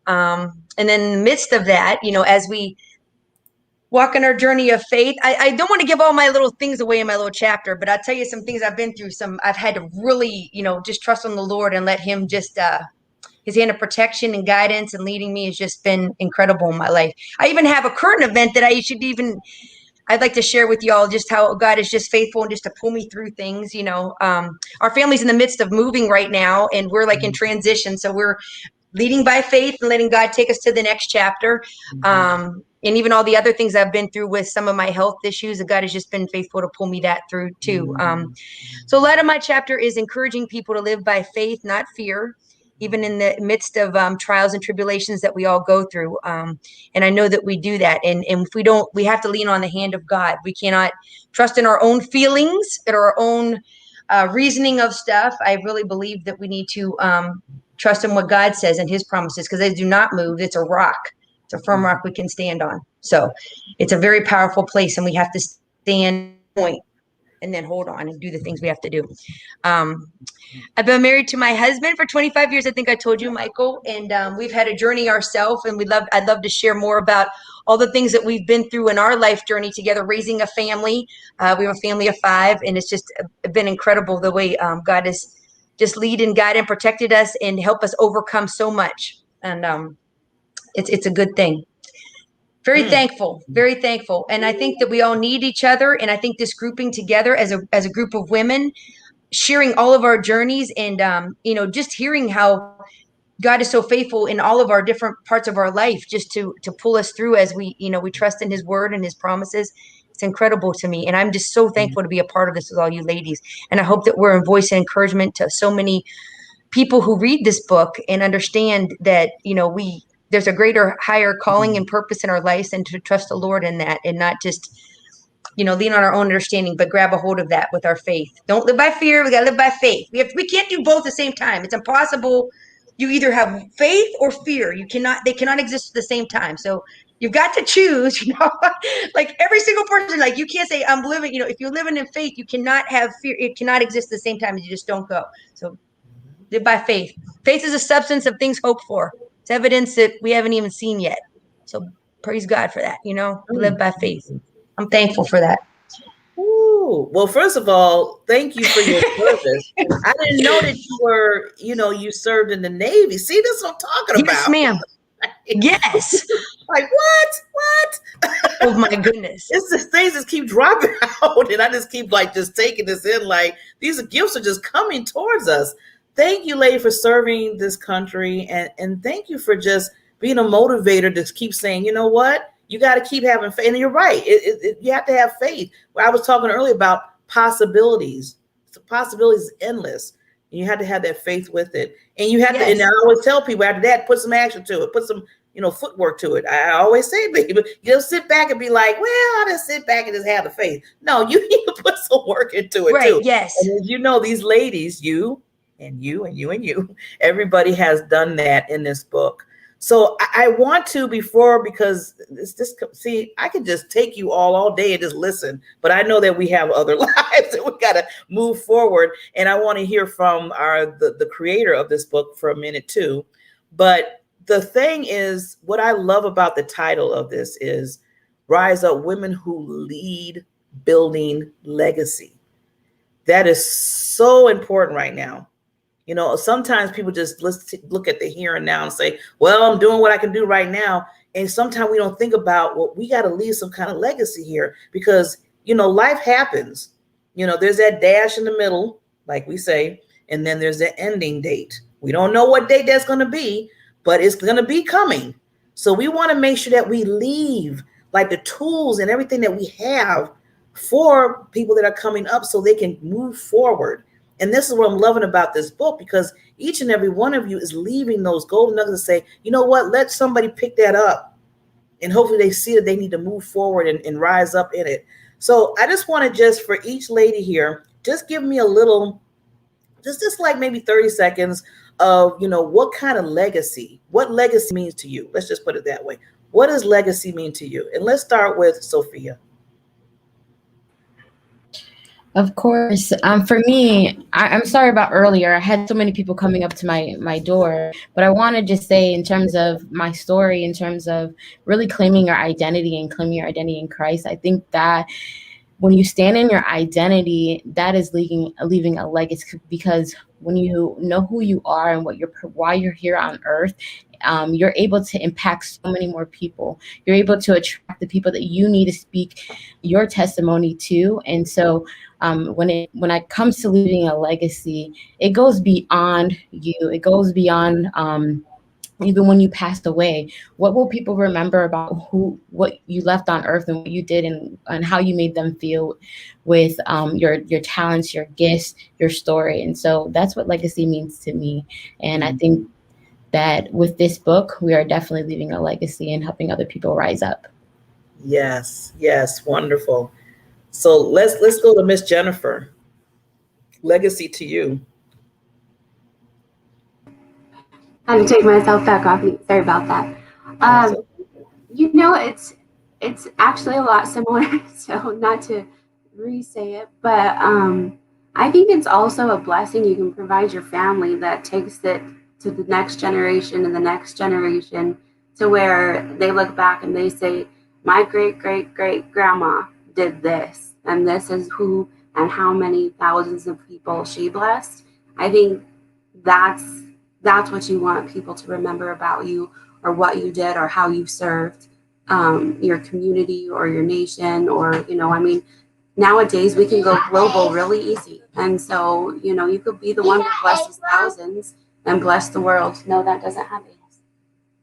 And then in the midst of that, you know, as we walk in our journey of faith, I don't want to give all my little things away in my little chapter, but I'll tell you some things I've been through. I've had to really, you know, just trust on the Lord and let him just, his hand of protection and guidance and leading me has just been incredible in my life. I even have a current event that I'd like to share with y'all just how God is just faithful and just to pull me through things. You know, our family's in the midst of moving right now, and we're like in transition. So we're leading by faith and letting God take us to the next chapter. And even all the other things I've been through with some of my health issues, God has just been faithful to pull me that through too. So a lot of my chapter is encouraging people to live by faith, not fear, even in the midst of trials and tribulations that we all go through. And I know that we do that. And if we don't, we have to lean on the hand of God. We cannot trust in our own feelings or our own reasoning of stuff. I really believe that we need to trust in what God says and his promises, because they do not move. It's a rock. It's a firm rock we can stand on. So it's a very powerful place, and we have to stand point and then hold on and do the things we have to do. I've been married to my husband for 25 years. I think I told you, Michael, and we've had a journey ourselves, and I'd love to share more about all the things that we've been through in our life journey together, raising a family. We have a family of 5, and it's just been incredible the way God has just lead and guide and protected us and help us overcome so much. And it's a good thing. Very thankful, very thankful. And I think that we all need each other. And I think this grouping together as a group of women, sharing all of our journeys and, you know, just hearing how God is so faithful in all of our different parts of our life, just to pull us through as we, you know, we trust in his word and his promises. It's incredible to me. And I'm just so thankful to be a part of this with all you ladies. And I hope that we're a voice of encouragement to so many people who read this book and understand that, you know, there's a greater, higher calling and purpose in our lives, and to trust the Lord in that and not just, you know, lean on our own understanding, but grab a hold of that with our faith. Don't live by fear. We got to live by faith. We can't do both at the same time. It's impossible. You either have faith or fear. They cannot exist at the same time. So you've got to choose, you know, like every single person, like you can't say I'm living, you know, if you're living in faith, you cannot have fear. It cannot exist at the same time. You just don't go. So live by faith. Faith is a substance of things hoped for. It's evidence that we haven't even seen yet. So praise God for that. You know, we live by faith. I'm thankful for that. Ooh, well, first of all, thank you for your service. I didn't know that you were, you know, you served in the Navy. See, this is what I'm talking about. Yes, ma'am. Yes. Like, what? Oh my goodness. It's just things just keep dropping out, and I just keep just taking this in. Like, these gifts are just coming towards us. Thank you, lady, for serving this country, and thank you for just being a motivator to keep saying, you know what, you got to keep having faith. And you're right, you have to have faith. I was talking earlier about possibilities. The possibilities is endless. And you have to have that faith with it, and you have to. And I always tell people after that, put some action to it, put some, you know, footwork to it. I always say, baby, you don't sit back and be like, well, I'll just sit back and just have the faith. No, you need to put some work into it too. Yes. And as you know, these ladies, you and you and you and you, everybody has done that in this book. So I want to, because it's just, see, I could just take you all day and just listen, but I know that we have other lives and we got to move forward. And I want to hear from the creator of this book for a minute too. But the thing is, what I love about the title of this is Rise Up, Women Who Lead, Building Legacy. That is so important right now. You know, sometimes people just look at the here and now and say, well, I'm doing what I can do right now. And sometimes we don't think about, well, we got to leave some kind of legacy here, because, you know, life happens. You know, there's that dash in the middle, like we say, and then there's the ending date. We don't know what date that's going to be, but it's going to be coming. So we want to make sure that we leave like the tools and everything that we have for people that are coming up so they can move forward. And this is what I'm loving about this book, because each and every one of you is leaving those golden nuggets and say, you know what, let somebody pick that up. And hopefully they see that they need to move forward and rise up in it. So I just want to just, for each lady here, just give me a little, just like maybe 30 seconds of, what kind of legacy, what legacy means to you. Let's just put it that way. What does legacy mean to you? And let's start with Sophia. Of course. For me, I'm sorry about earlier. I had so many people coming up to my door, but I want to just say, in terms of my story, in terms of really claiming your identity and claiming your identity in Christ, I think that when you stand in your identity, that is leaving a legacy, because when you know who you are and why you're here on earth, you're able to impact so many more people. You're able to attract the people that you need to speak your testimony to. And so when it comes to leaving a legacy, it goes beyond you. It goes beyond even when you passed away. What will people remember about what you left on earth and what you did, and how you made them feel with your talents, your gifts, your story? And so that's what legacy means to me. And I think that with this book, we are definitely leaving a legacy and helping other people rise up. Yes, wonderful. So let's go to Miss Jennifer. Legacy to you. I had to take myself back off mute. Sorry about that. It's actually a lot similar, so not to re-say it, but I think it's also a blessing you can provide your family that takes it to the next generation and the next generation, to where they look back and they say, my great-great-great-grandma did this, and this is who and how many thousands of people she blessed. I think that's what you want people to remember about you, or what you did, or how you served your community or your nation, or, nowadays we can go global really easy. And so, you could be the one who blesses thousands and bless the world. No, that doesn't happen.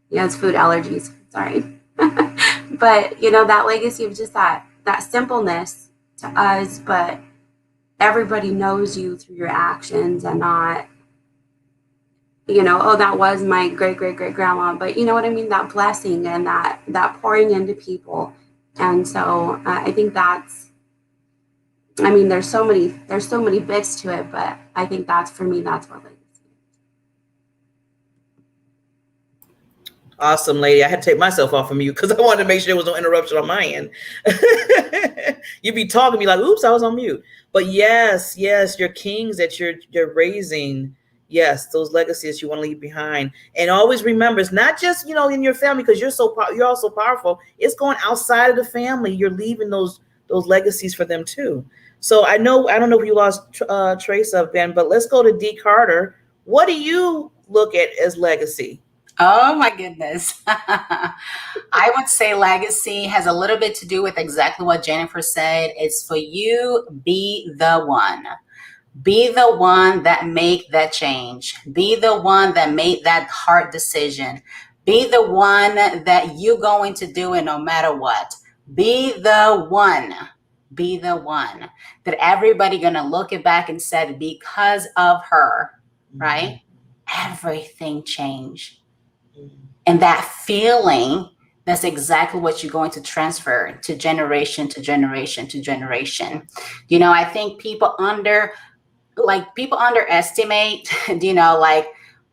Yeah, it's food allergies. Sorry. But, that legacy of just that simpleness to us, but everybody knows you through your actions, and not, oh, that was my great-great-great-grandma. But you know what I mean? That blessing and that pouring into people. And so I think there's so many bits to it, but I think for me, that's what legacy. Awesome, lady. I had to take myself off of mute because I wanted to make sure there was no interruption on my end. You'd be talking to me like, oops, I was on mute. But yes, your kings that you're raising. Yes, those legacies you want to leave behind. And always remember, it's not just, in your family, because you're also powerful. It's going outside of the family. You're leaving those legacies for them too. So I don't know if you lost trace of, Ben, but let's go to D. Carter. What do you look at as legacy? Oh my goodness. I would say legacy has a little bit to do with exactly what Jennifer said. It's for you, be the one. Be the one that make that change. Be the one that made that hard decision. Be the one that you're going to do it no matter what. Be the one. Be the one that everybody gonna look it back and said, because of her, right? Everything changed. And that feeling, that's exactly what you're going to transfer to generation to generation to generation. I think people underestimate,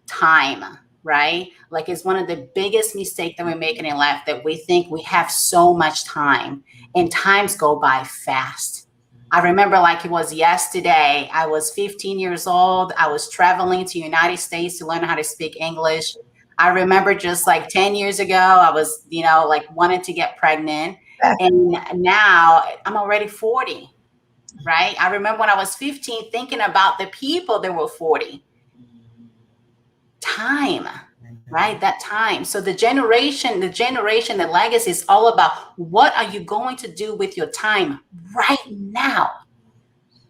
time, right? Like, it's one of the biggest mistakes that we're making in life, that we think we have so much time, and times go by fast. I remember like it was yesterday. I was 15 years old. I was traveling to the United States to learn how to speak English. I remember just like 10 years ago, I was, wanted to get pregnant. And now I'm already 40, right? I remember when I was 15 thinking about the people that were 40. Time, right? That time. So the generation, the legacy is all about, what are you going to do with your time right now?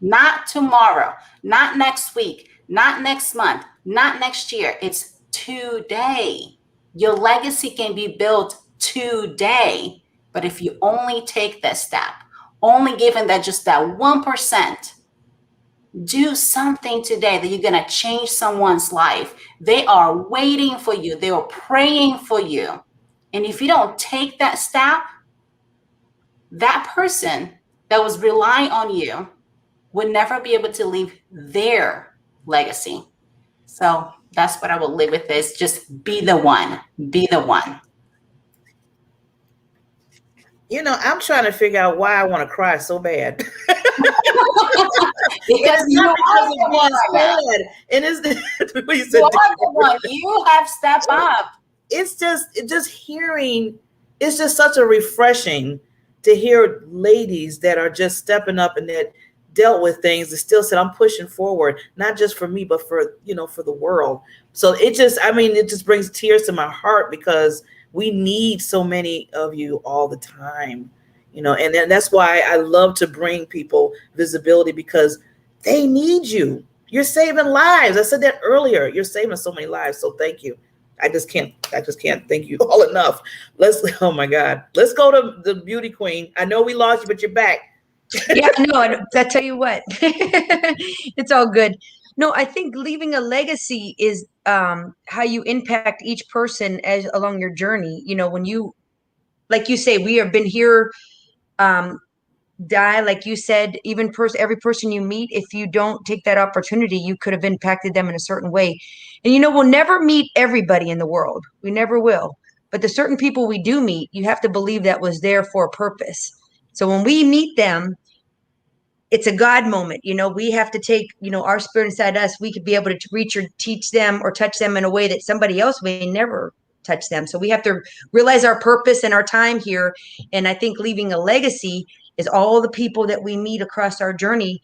Not tomorrow, not next week, not next month, not next year. It's today. Your legacy can be built today. But if you only take that step, only given that just that 1%, Do something today that you're going to change someone's life. They are waiting for you. They are praying for you. And if you don't take that step, that person that was relying on you would never be able to leave their legacy. So that's what I will live with, is just be the one. Be the one. You know, I'm trying to figure out why I want to cry so bad. Because it is you not because are of the being one. sad. It is what you said. You are the one. You have stepped up. It's just hearing. It's just such a refreshing to hear ladies that are just stepping up and that dealt with things that still said, I'm pushing forward, not just for me, but for, you know, for the world. So it just, I mean, it just brings tears to my heart because we need so many of you all the time, you know, and that's why I love to bring people visibility, because they need you. You're saving lives. I said that earlier. You're saving so many lives. So thank you. I just can't thank you all enough. Oh my God. Let's go to the beauty queen. I know we lost you, but you're back. Yeah, no, I tell you what, it's all good. No, I think leaving a legacy is how you impact each person as along your journey. You know, when you, like you say, we have been here, die, like you said, even every person you meet, if you don't take that opportunity, you could have impacted them in a certain way. And you know, we'll never meet everybody in the world. We never will. But the certain people we do meet, you have to believe that was there for a purpose. So when we meet them, it's a God moment. You know, we have to take, you know, our spirit inside us. We could be able to reach or teach them or touch them in a way that somebody else may never touch them. So we have to realize our purpose and our time here. And I think leaving a legacy is all the people that we meet across our journey.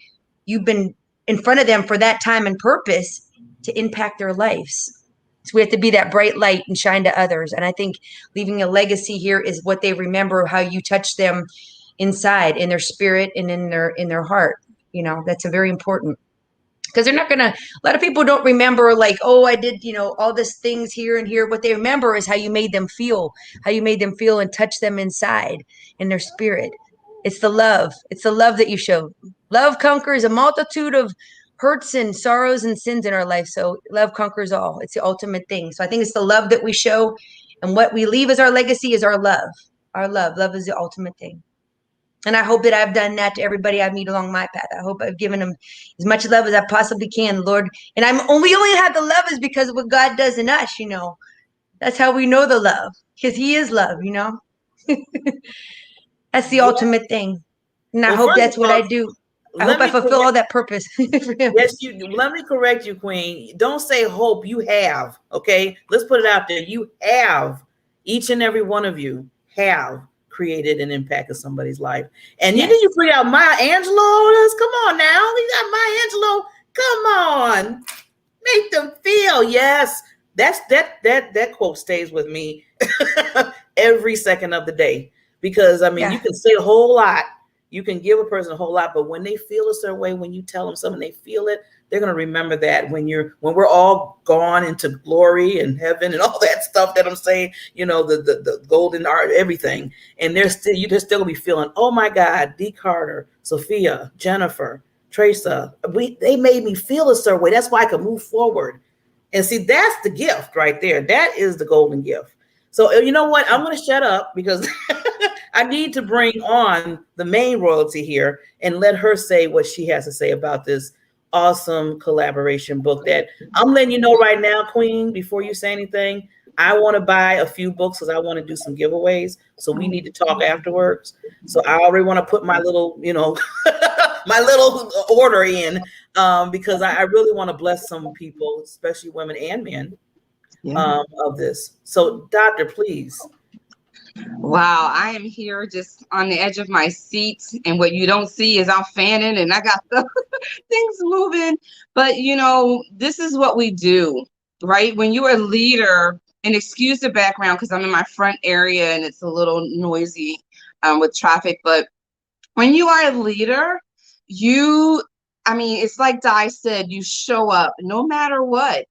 You've been in front of them for that time and purpose to impact their lives. So we have to be that bright light and shine to others. And I think leaving a legacy here is what they remember, how you touch them inside, in their spirit and in their heart. You know, that's a very important, because they're not gonna, a lot of people don't remember like, oh, I did, you know, all these things here and here. What they remember is how you made them feel, and touch them inside in their spirit. It's the love that you show. Love conquers a multitude of hurts and sorrows and sins in our life. So love conquers all. It's the ultimate thing. So I think it's the love that we show, and what we leave as our legacy is our love. Love is the ultimate thing. And I hope that I've done that to everybody I meet along my path. I hope I've given them as much love as I possibly can, Lord. And we only have the love is because of what God does in us, you know. That's how we know the love, because He is love, you know. That's the ultimate thing. And I hope that's what I do. I hope I fulfill all that purpose for Him. Yes, let me correct you, Queen. Don't say hope, you have. Okay, let's put it out there. You have, each and every one of you have created an impact in somebody's life. And yes, you bring out Maya Angelou. Come on now. We got Maya Angelou. Come on. Make them feel. Yes. That quote stays with me every second of the day. Because I mean, you can say a whole lot. You can give a person a whole lot, but when they feel a certain way, when you tell them something, they feel it, they're going to remember that when we're all gone into glory and heaven and all that stuff that I'm saying, you know, the golden art, everything. And you're still going to be feeling, oh my God, Dee Carter, Sophia, Jennifer, Teresa, they made me feel a certain way. That's why I can move forward. And see, that's the gift right there. That is the golden gift. So you know what? I'm going to shut up because I need to bring on the main royalty here and let her say what she has to say about this awesome collaboration book that I'm letting you know right now, Queen, before you say anything. I want to buy a few books because I want to do some giveaways. So we need to talk afterwards. So I already want to put my little, you know, my little order in because I really want to bless some people, especially women and men, of this. So, Doctor, please. Wow, I am here just on the edge of my seat, and what you don't see is I'm fanning and I got the things moving. But you know, this is what we do, right? When you're a leader, and excuse the background because I'm in my front area and it's a little noisy with traffic, but when you are a leader, it's like Di said, you show up no matter what.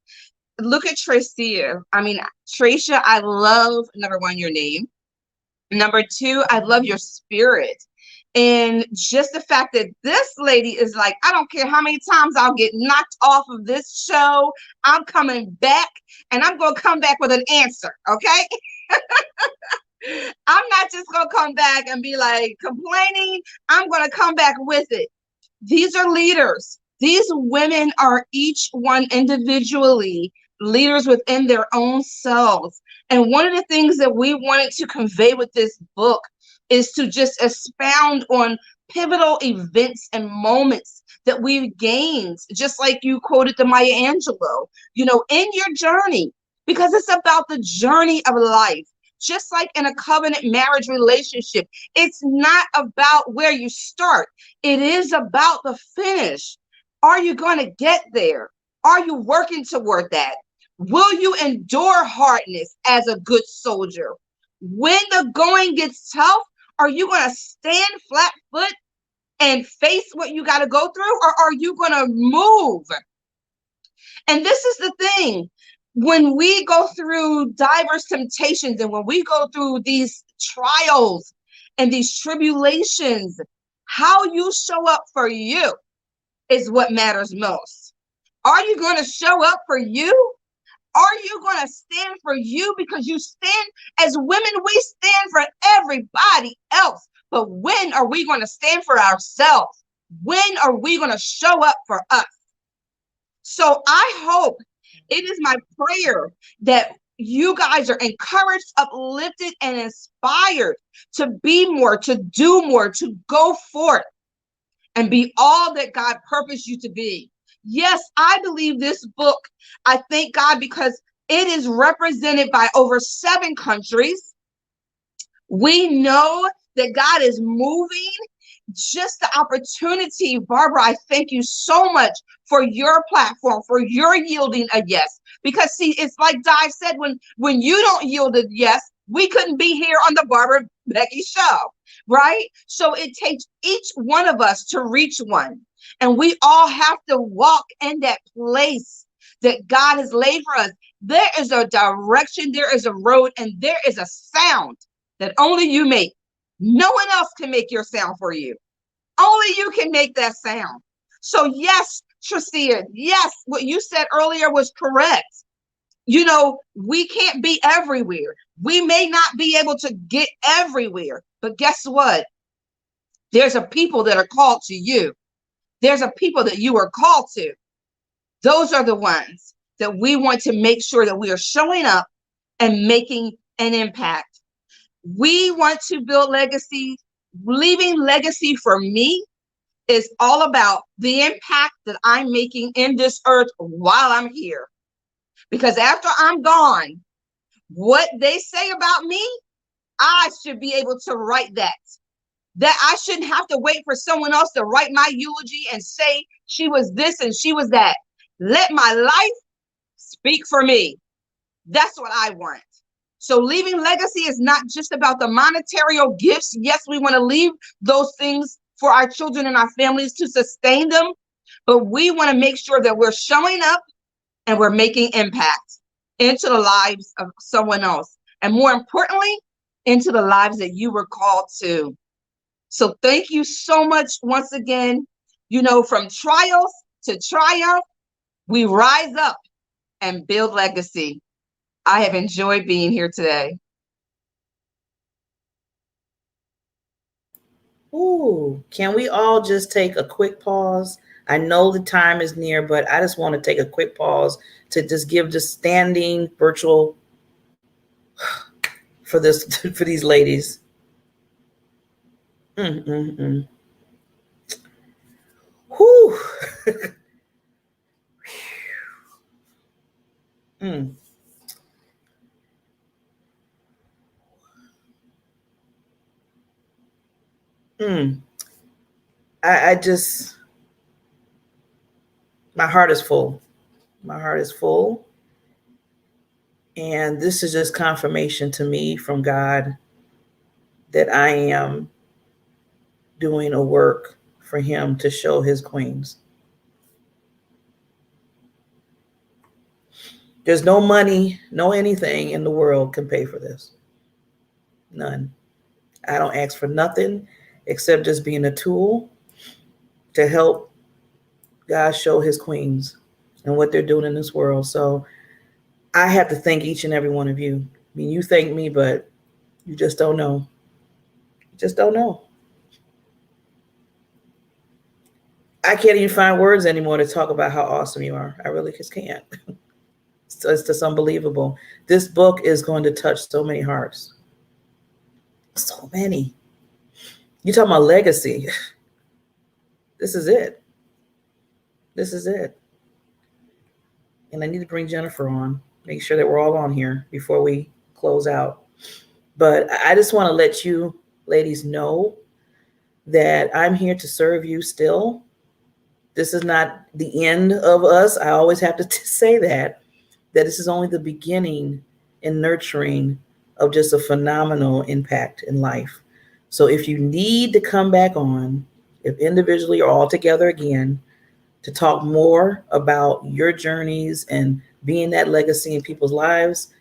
Look at Tracia. Tracia, I love, number one, your name. Number two, I love your spirit. And just the fact that this lady is like, I don't care how many times I'll get knocked off of this show, I'm coming back, and I'm going to come back with an answer, okay? I'm not just going to come back and be like complaining. I'm going to come back with it. These are leaders. These women are each one individually leaders within their own selves. And one of the things that we wanted to convey with this book is to just expound on pivotal events and moments that we've gained, just like you quoted the Maya Angelou, you know, in your journey, because it's about the journey of life. Just like in a covenant marriage relationship, it's not about where you start. It is about the finish. Are you going to get there? Are you working toward that? Will you endure hardness as a good soldier? When the going gets tough, are you going to stand flat foot and face what you got to go through, or are you going to move? And this is the thing. When we go through diverse temptations and when we go through these trials and these tribulations, how you show up for you is what matters most. Are you going to show up for you? Are you going to stand for you? Because you stand, as women, we stand for everybody else. But when are we going to stand for ourselves? When are we going to show up for us? So I hope, it is my prayer that you guys are encouraged, uplifted, and inspired to be more, to do more, to go forth and be all that God purposed you to be. Yes, I believe this book, I thank God, because it is represented by over 7 countries. We know that God is moving. Just the opportunity, Barbara, I thank you so much for your platform, for your yielding a yes. Because see, it's like Di said, when you don't yield a yes, we couldn't be here on the Barbara Becky show, right? So it takes each one of us to reach one. And we all have to walk in that place that God has laid for us. There is a direction, there is a road, and there is a sound that only you make. No one else can make your sound for you. Only you can make that sound. So yes, Tricia, yes, what you said earlier was correct. You know, we can't be everywhere. We may not be able to get everywhere, but guess what? There's a people that are called to you. There's a people that you are called to. Those are the ones that we want to make sure that we are showing up and making an impact. We want to build legacy. Leaving legacy for me is all about the impact that I'm making in this earth while I'm here. Because after I'm gone, what they say about me, I should be able to write that. That I shouldn't have to wait for someone else to write my eulogy and say she was this and she was that. Let my life speak for me. That's what I want. So leaving legacy is not just about the monetary gifts. Yes, we want to leave those things for our children and our families to sustain them, but we want to make sure that we're showing up and we're making impact into the lives of someone else. And more importantly, into the lives that you were called to. So thank you so much once again. You know, from trials to triumph, we rise up and build legacy. I have enjoyed being here today. Ooh, can we all just take a quick pause? I know the time is near, but I just want to take a quick pause to just give just standing virtual for this for these ladies. Whew. mm. Mm. I just, my heart is full. My heart is full. And this is just confirmation to me from God that I am doing a work for him to show his queens. There's no money, no anything in the world can pay for this. None. I don't ask for nothing. except just being a tool to help God show his queens and what they're doing in this world. So I have to thank each and every one of you. I mean, you thank me, but you just don't know. You just don't know. I can't even find words anymore to talk about how awesome you are. I really just can't. It's just unbelievable. This book is going to touch so many hearts. So many. You talking about legacy. This is it. This is it. And I need to bring Jennifer on, make sure that we're all on here before we close out. But I just want to let you ladies know that I'm here to serve you still. This is not the end of us. I always have to say that this is only the beginning and nurturing of just a phenomenal impact in life. So if you need to come back on, if individually or all together again, to talk more about your journeys and being that legacy in people's lives,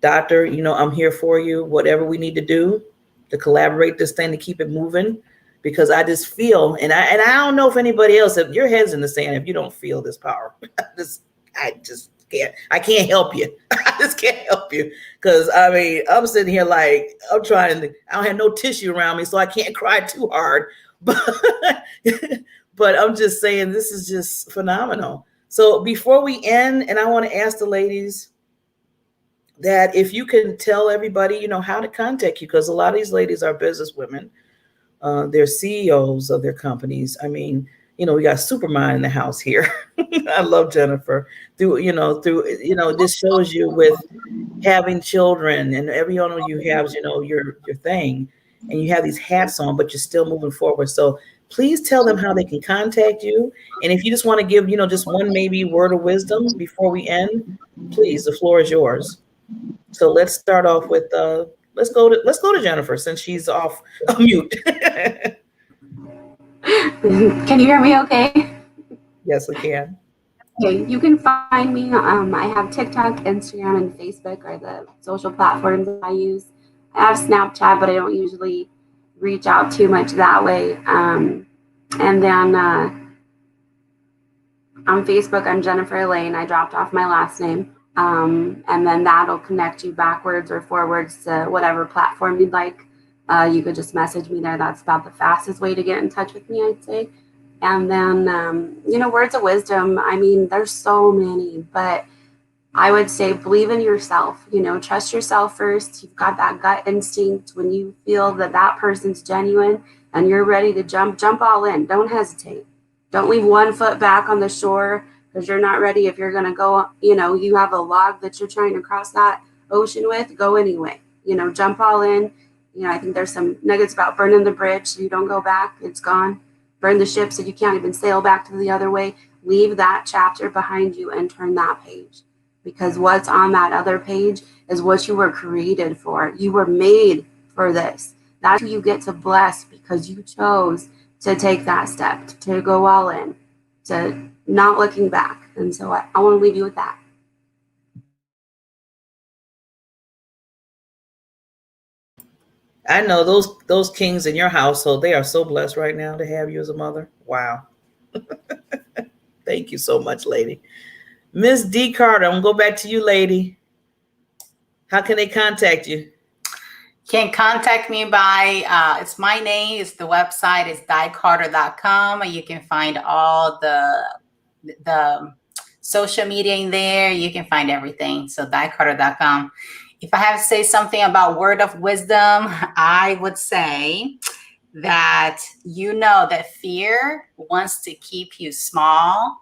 Doctor, you know, I'm here for you, whatever we need to do to collaborate this thing to keep it moving, because I just feel, and I don't know if anybody else, if your head's in the sand, if you don't feel this power, I can't help you. I just can't help you. Because I mean, I'm sitting here like I don't have no tissue around me, so I can't cry too hard. But I'm just saying, this is just phenomenal. So before we end, and I want to ask the ladies that if you can tell everybody, you know, how to contact you, because a lot of these ladies are business women. They're CEOs of their companies. I mean, you know, we got Superman in the house here. I love Jennifer. This shows you with having children, and every one of you has, you know, your thing, and you have these hats on, but you're still moving forward. So please tell them how they can contact you. And if you just want to give, you know, just one maybe word of wisdom before we end, please, the floor is yours. So let's start off with let's go to Jennifer, since she's off mute. Can you hear me okay? Yes, we can. Okay, you can find me. I have TikTok, Instagram, and Facebook are the social platforms that I use. I have Snapchat, but I don't usually reach out too much that way. And then on Facebook, I'm Jennifer Elaine. I dropped off my last name. And then that'll connect you backwards or forwards to whatever platform you'd like. You could just message me there. That's about the fastest way to get in touch with me, I'd say. And then, words of wisdom. I mean, there's so many, but I would say believe in yourself, trust yourself first. You've got that gut instinct. When you feel that person's genuine and you're ready to jump all in. Don't hesitate. Don't leave one foot back on the shore because you're not ready. If you're going to go, you have a log that you're trying to cross that ocean with, go anyway, jump all in. I think there's some nuggets about burning the bridge so you don't go back. It's gone. Burn the ship so you can't even sail back to the other way. Leave that chapter behind you and turn that page, because what's on that other page is what you were created for. You were made for this. That's who you get to bless, because you chose to take that step, to go all in, to not looking back. And so I want to leave you with that. I know those kings in your household, they are so blessed right now to have you as a mother. Wow. Thank you so much, lady. Miss D. Carter, I'm going to go back to you, lady. How can they contact you? Can contact me by, it's my name, it's the website, it's diecarter.com. You can find all the social media in there. You can find everything. So diecarter.com. If I have to say something about word of wisdom, I would say that that fear wants to keep you small,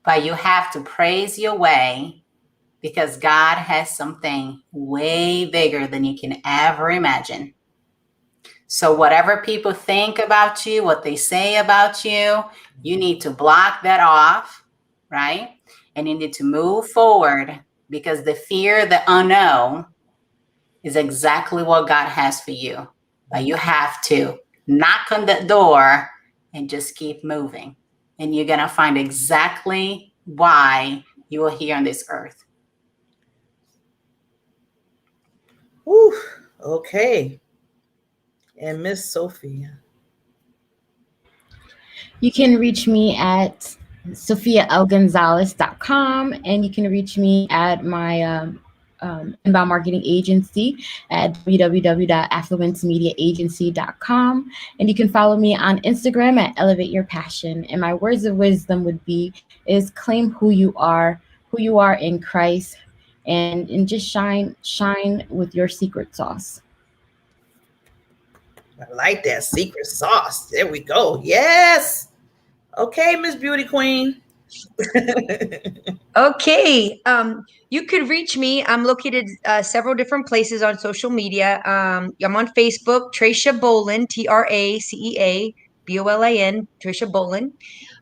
but you have to praise your way, because God has something way bigger than you can ever imagine. So whatever people think about you, what they say about you, you need to block that off, right? And you need to move forward, because the fear, the unknown, is exactly what God has for you. But you have to knock on the door and just keep moving. And you're going to find exactly why you are here on this earth. Whew, okay. And Miss Sophia. You can reach me at sophialgonzalez.com, and you can reach me at my inbound marketing agency at www.affluencemediaagency.com. And you can follow me on Instagram at Elevate Your Passion. And my words of wisdom would be is claim who you are in Christ, and just shine with your secret sauce. I like that secret sauce. There we go. Yes. Okay, Miss Beauty Queen. Okay. You could reach me. I'm located several different places on social media. I'm on Facebook, Tracia Bolin, TraceaBolin, Tracia Bolin.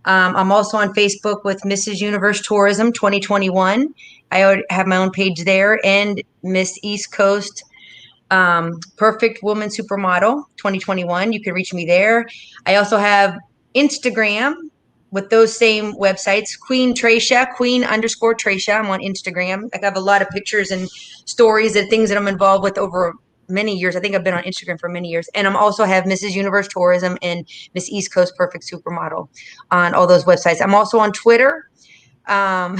I'm also on Facebook with Mrs. Universe Tourism 2021. I already have my own page there, and Miss East Coast Perfect Woman Supermodel 2021. You can reach me there. I also have Instagram with those same websites, Queen _ Tracia. I'm on Instagram. I have a lot of pictures and stories and things that I'm involved with over many years. I think I've been on Instagram for many years. And I'm also have Mrs. Universe Tourism and Miss East Coast Perfect Supermodel on all those websites. I'm also on Twitter. You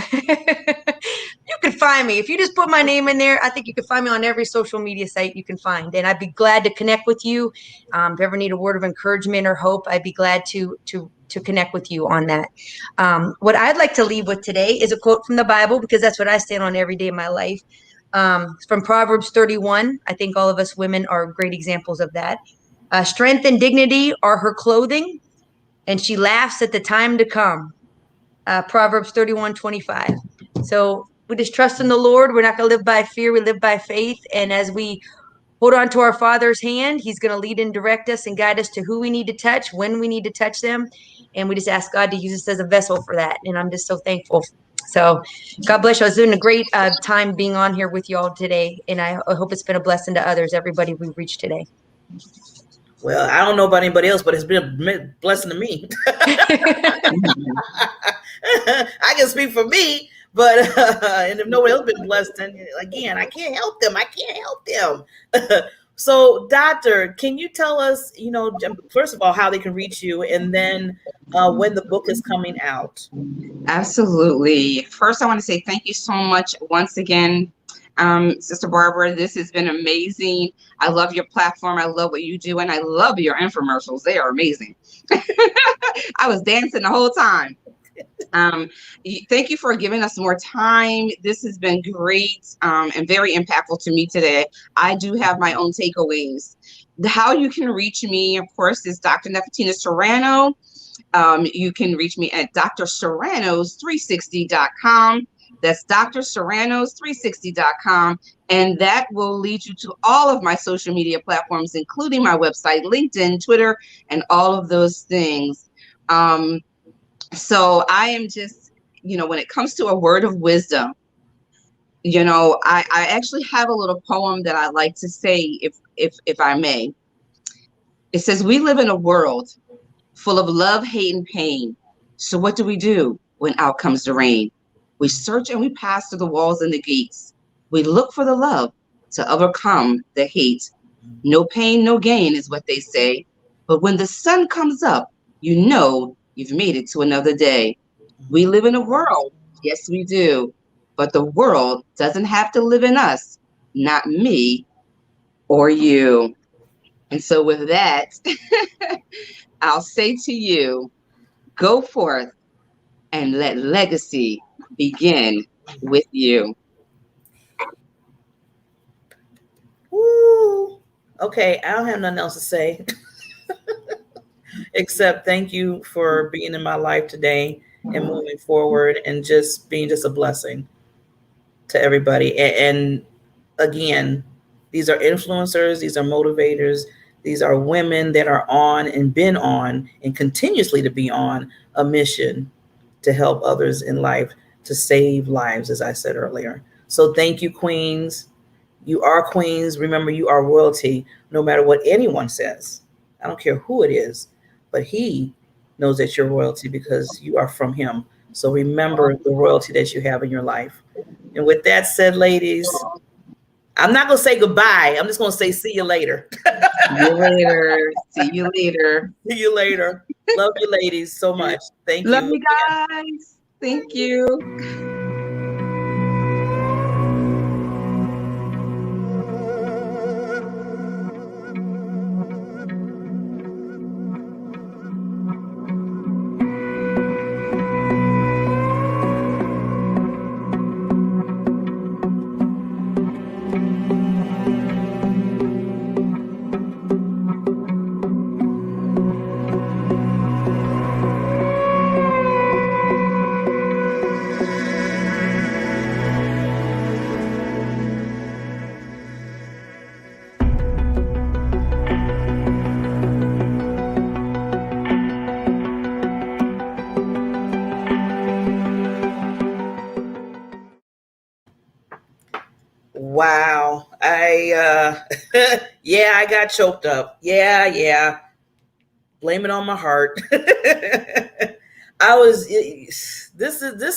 can find me if you just put my name in there. I think you can find me on every social media site you can find, and I'd be glad to connect with you. If you ever need a word of encouragement or hope, I'd be glad to connect with you on that. What I'd like to leave with today is a quote from the Bible, because that's what I stand on every day of my life. From Proverbs 31. I think all of us women are great examples of that. Strength and dignity are her clothing, and she laughs at the time to come. Proverbs 31:25. So we just trust in the Lord. We're not going to live by fear. We live by faith. And as we hold on to our Father's hand, He's going to lead and direct us and guide us to who we need to touch, when we need to touch them. And we just ask God to use us as a vessel for that. And I'm just so thankful. So God bless you. It's been a great time being on here with you all today. And I hope it's been a blessing to others, everybody we've reached today. Well, I don't know about anybody else, but it's been a blessing to me. I can speak for me, but and if nobody else been blessed, then again, I can't help them. So, Doctor, can you tell us, first of all, how they can reach you, and then when the book is coming out? Absolutely. First, I want to say thank you so much once again, Sister Barbara. This has been amazing. I love your platform. I love what you do, and I love your infomercials. They are amazing. I was dancing the whole time. Thank you for giving us more time. This has been great and very impactful to me today. I do have my own takeaways. How you can reach me, of course, is Dr. Nefertina Serrano. You can reach me at drserranos360.com. That's drserranos360.com. And that will lead you to all of my social media platforms, including my website, LinkedIn, Twitter, and all of those things. So I am just, when it comes to a word of wisdom, I actually have a little poem that I like to say, if I may. It says, we live in a world full of love, hate, and pain. So what do we do when out comes the rain? We search and we pass through the walls and the gates. We look for the love to overcome the hate. No pain, no gain is what they say. But when the sun comes up, you've made it to another day. We live in a world, yes we do, but the world doesn't have to live in us, not me or you. And so with that, I'll say to you, go forth and let legacy begin with you. Woo. Okay, I don't have nothing else to say. Except thank you for being in my life today and moving forward and just being a blessing to everybody. And again, these are influencers, these are motivators, these are women that are on and been on and continuously to be on a mission to help others in life, to save lives, as I said earlier. So thank you, queens. You are queens. Remember, you are royalty, no matter what anyone says. I don't care who it is. But he knows that you're royalty because you are from him. So remember the royalty that you have in your life. And with that said, ladies, I'm not going to say goodbye. I'm just going to say see you later. See you later. See you later. See you later. Love you ladies so much. Thank Love you. you guys. Thank you. Wow. Yeah, I got choked up. Yeah. Blame it on my heart. This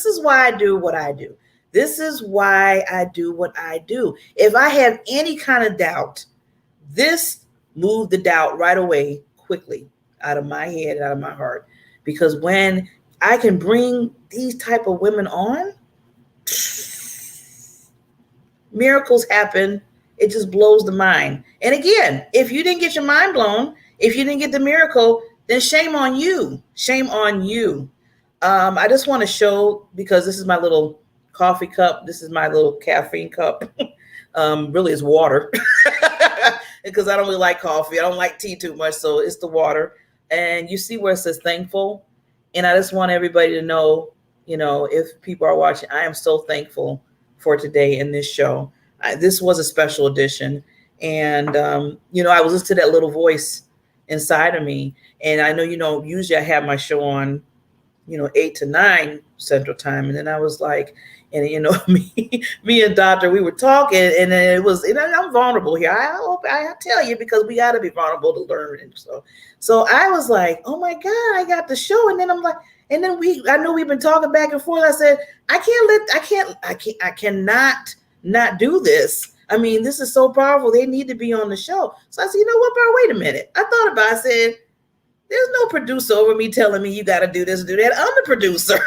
is why I do what I do. This is why I do what I do. If I have any kind of doubt, this moved the doubt right away quickly out of my head, out of my heart. Because when I can bring these type of women on, miracles happen. It just blows the mind. And again, if you didn't get your mind blown, if you didn't get the miracle, then shame on you. Shame on you. I just want to show, because this is my little coffee cup. This is my little caffeine cup. Really, it's water because I don't really like coffee. I don't like tea too much, so it's the water. And you see where it says thankful. And I just want everybody to know, if people are watching, I am so thankful for today in this show. This was a special edition. And, I was listening to that little voice inside of me. And I know, usually I have my show on, 8 to 9 Central Time. And then I was like, and, me and Doctor, we were talking, and then it was, and I'm vulnerable here. I hope I tell you, because we got to be vulnerable to learn. And so I was like, oh my God, I got the show. And then I'm like, and then I know we've been talking back and forth. I said, I cannot not do this. I mean, this is so powerful. They need to be on the show. So I said, you know what, bro, wait a minute. I thought about it. I said, there's no producer over me telling me you got to do this and do that. I'm the producer.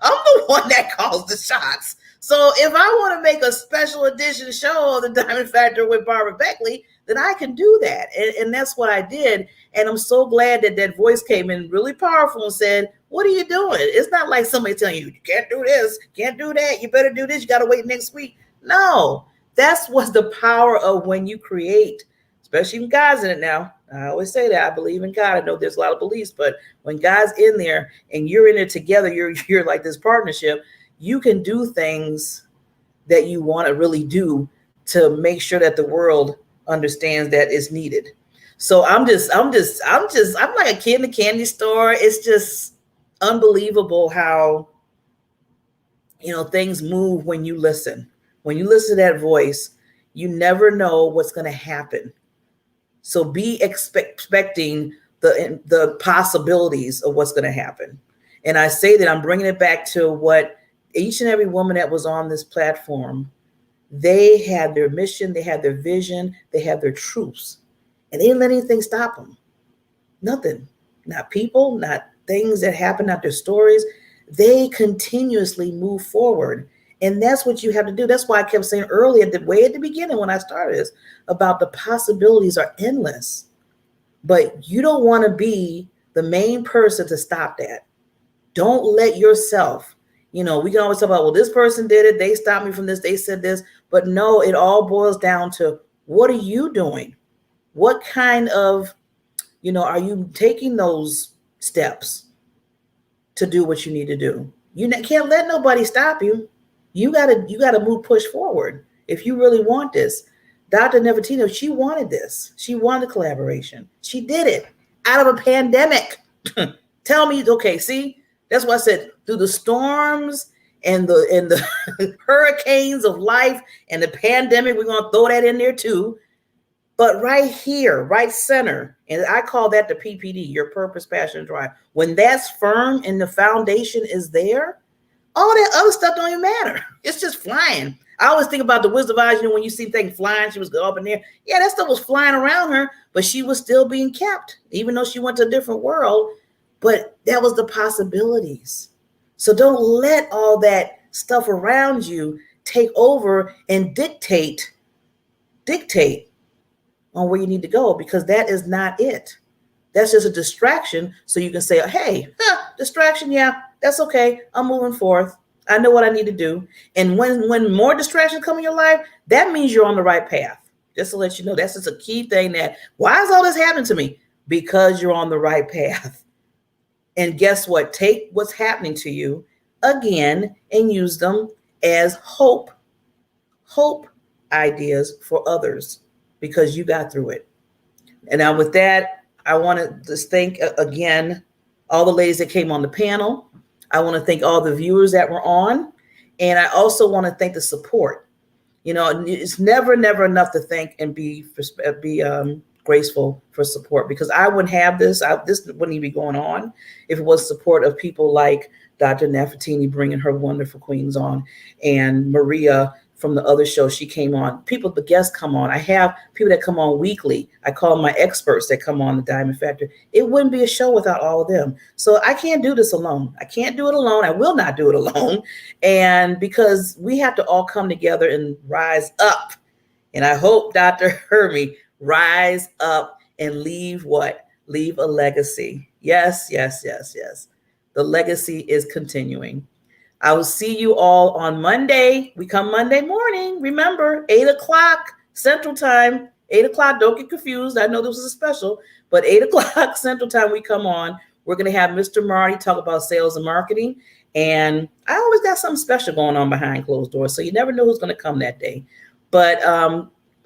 I'm the one that calls the shots. So if I want to make a special edition show of the Diamond Factor with Barbara Beckley, then I can do that. And that's what I did. And I'm so glad that that voice came in really powerful and said, what are you doing? It's not like somebody telling you, you can't do this, can't do that. You better do this. You got to wait next week. No, that's what's the power of when you create, especially when God's in it now. I always say that I believe in God. I know there's a lot of beliefs, but when God's in there and you're in it together, you're like this partnership, you can do things that you want to really do to make sure that the world understands that it's needed. So I'm like a kid in the candy store. It's just unbelievable how, things move when you listen. When you listen to that voice, you never know what's going to happen. So be expecting the possibilities of what's going to happen. And I say that I'm bringing it back to what each and every woman that was on this platform, they had their mission, they had their vision, they had their truths, and they didn't let anything stop them. Nothing, not people, not things that happen, not their stories. They continuously move forward. And that's what you have to do. That's why I kept saying earlier, way at the beginning when I started this, about the possibilities are endless. But you don't want to be the main person to stop that. Don't let yourself, we can always talk about, well, this person did it. They stopped me from this. They said this. But no, it all boils down to, what are you doing? What kind of, are you taking those steps to do what you need to do? You can't let nobody stop you. You gotta move, push forward if you really want this. Dr. Nevertino, she wanted this. She wanted collaboration. She did it out of a pandemic. Tell me, okay, see, that's why I said through the storms and the hurricanes of life and the pandemic, we're gonna throw that in there too. But right here, right center, and I call that the PPD, your purpose, passion, drive. When that's firm and the foundation is there, All that other stuff don't even matter. It's just flying. I always think about the Wizard of Oz, you know, when you see things flying, she was up in there. Yeah, that stuff was flying around her, but she was still being kept, even though she went to a different world. But that was the possibilities. So don't let all that stuff around you take over and dictate on where you need to go, because that is not it. That's just a distraction. So you can say, hey, distraction. Yeah, that's okay. I'm moving forth. I know what I need to do. And when more distractions come in your life, that means you're on the right path. Just to let you know, that's just a key thing. That why is all this happening to me? Because you're on the right path. And guess what? Take what's happening to you again and use them as hope ideas for others, because you got through it. And now with that, I want to just thank again all the ladies that came on the panel. I want to thank all the viewers that were on. And I also want to thank the support. You know, it's never enough to thank and be graceful for support, because I wouldn't have this. This wouldn't even be going on if it was support of people like Dr. Nefertiti bringing her wonderful queens on, and Maria from the other show, she came on. The guests come on. I have people that come on weekly. I call them my experts that come on the Diamond Factor. It wouldn't be a show without all of them. So I can't do this alone. I can't do it alone. I will not do it alone. And because we have to all come together and rise up. And I hope, Dr. Hermie, rise up and leave what? Leave a legacy. Yes. The legacy is continuing. I will see you all on Monday. We come Monday morning. Remember, 8 o'clock Central Time. 8 o'clock. Don't get confused. I know this was a special, but 8 o'clock Central Time we come on. We're going to have Mr. Marty talk about sales and marketing. And I always got something special going on behind closed doors, so you never know who's going to come that day. But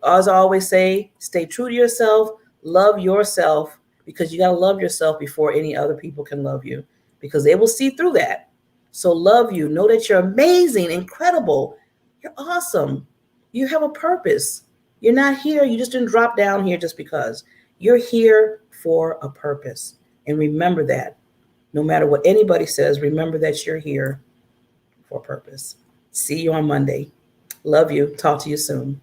as I always say, stay true to yourself. Love yourself, because you got to love yourself before any other people can love you, because they will see through that. So love you. Know that you're amazing, incredible. You're awesome. You have a purpose. You're not here. You just didn't drop down here just because. You're here for a purpose. And remember that. No matter what anybody says, remember that you're here for a purpose. See you on Monday. Love you. Talk to you soon.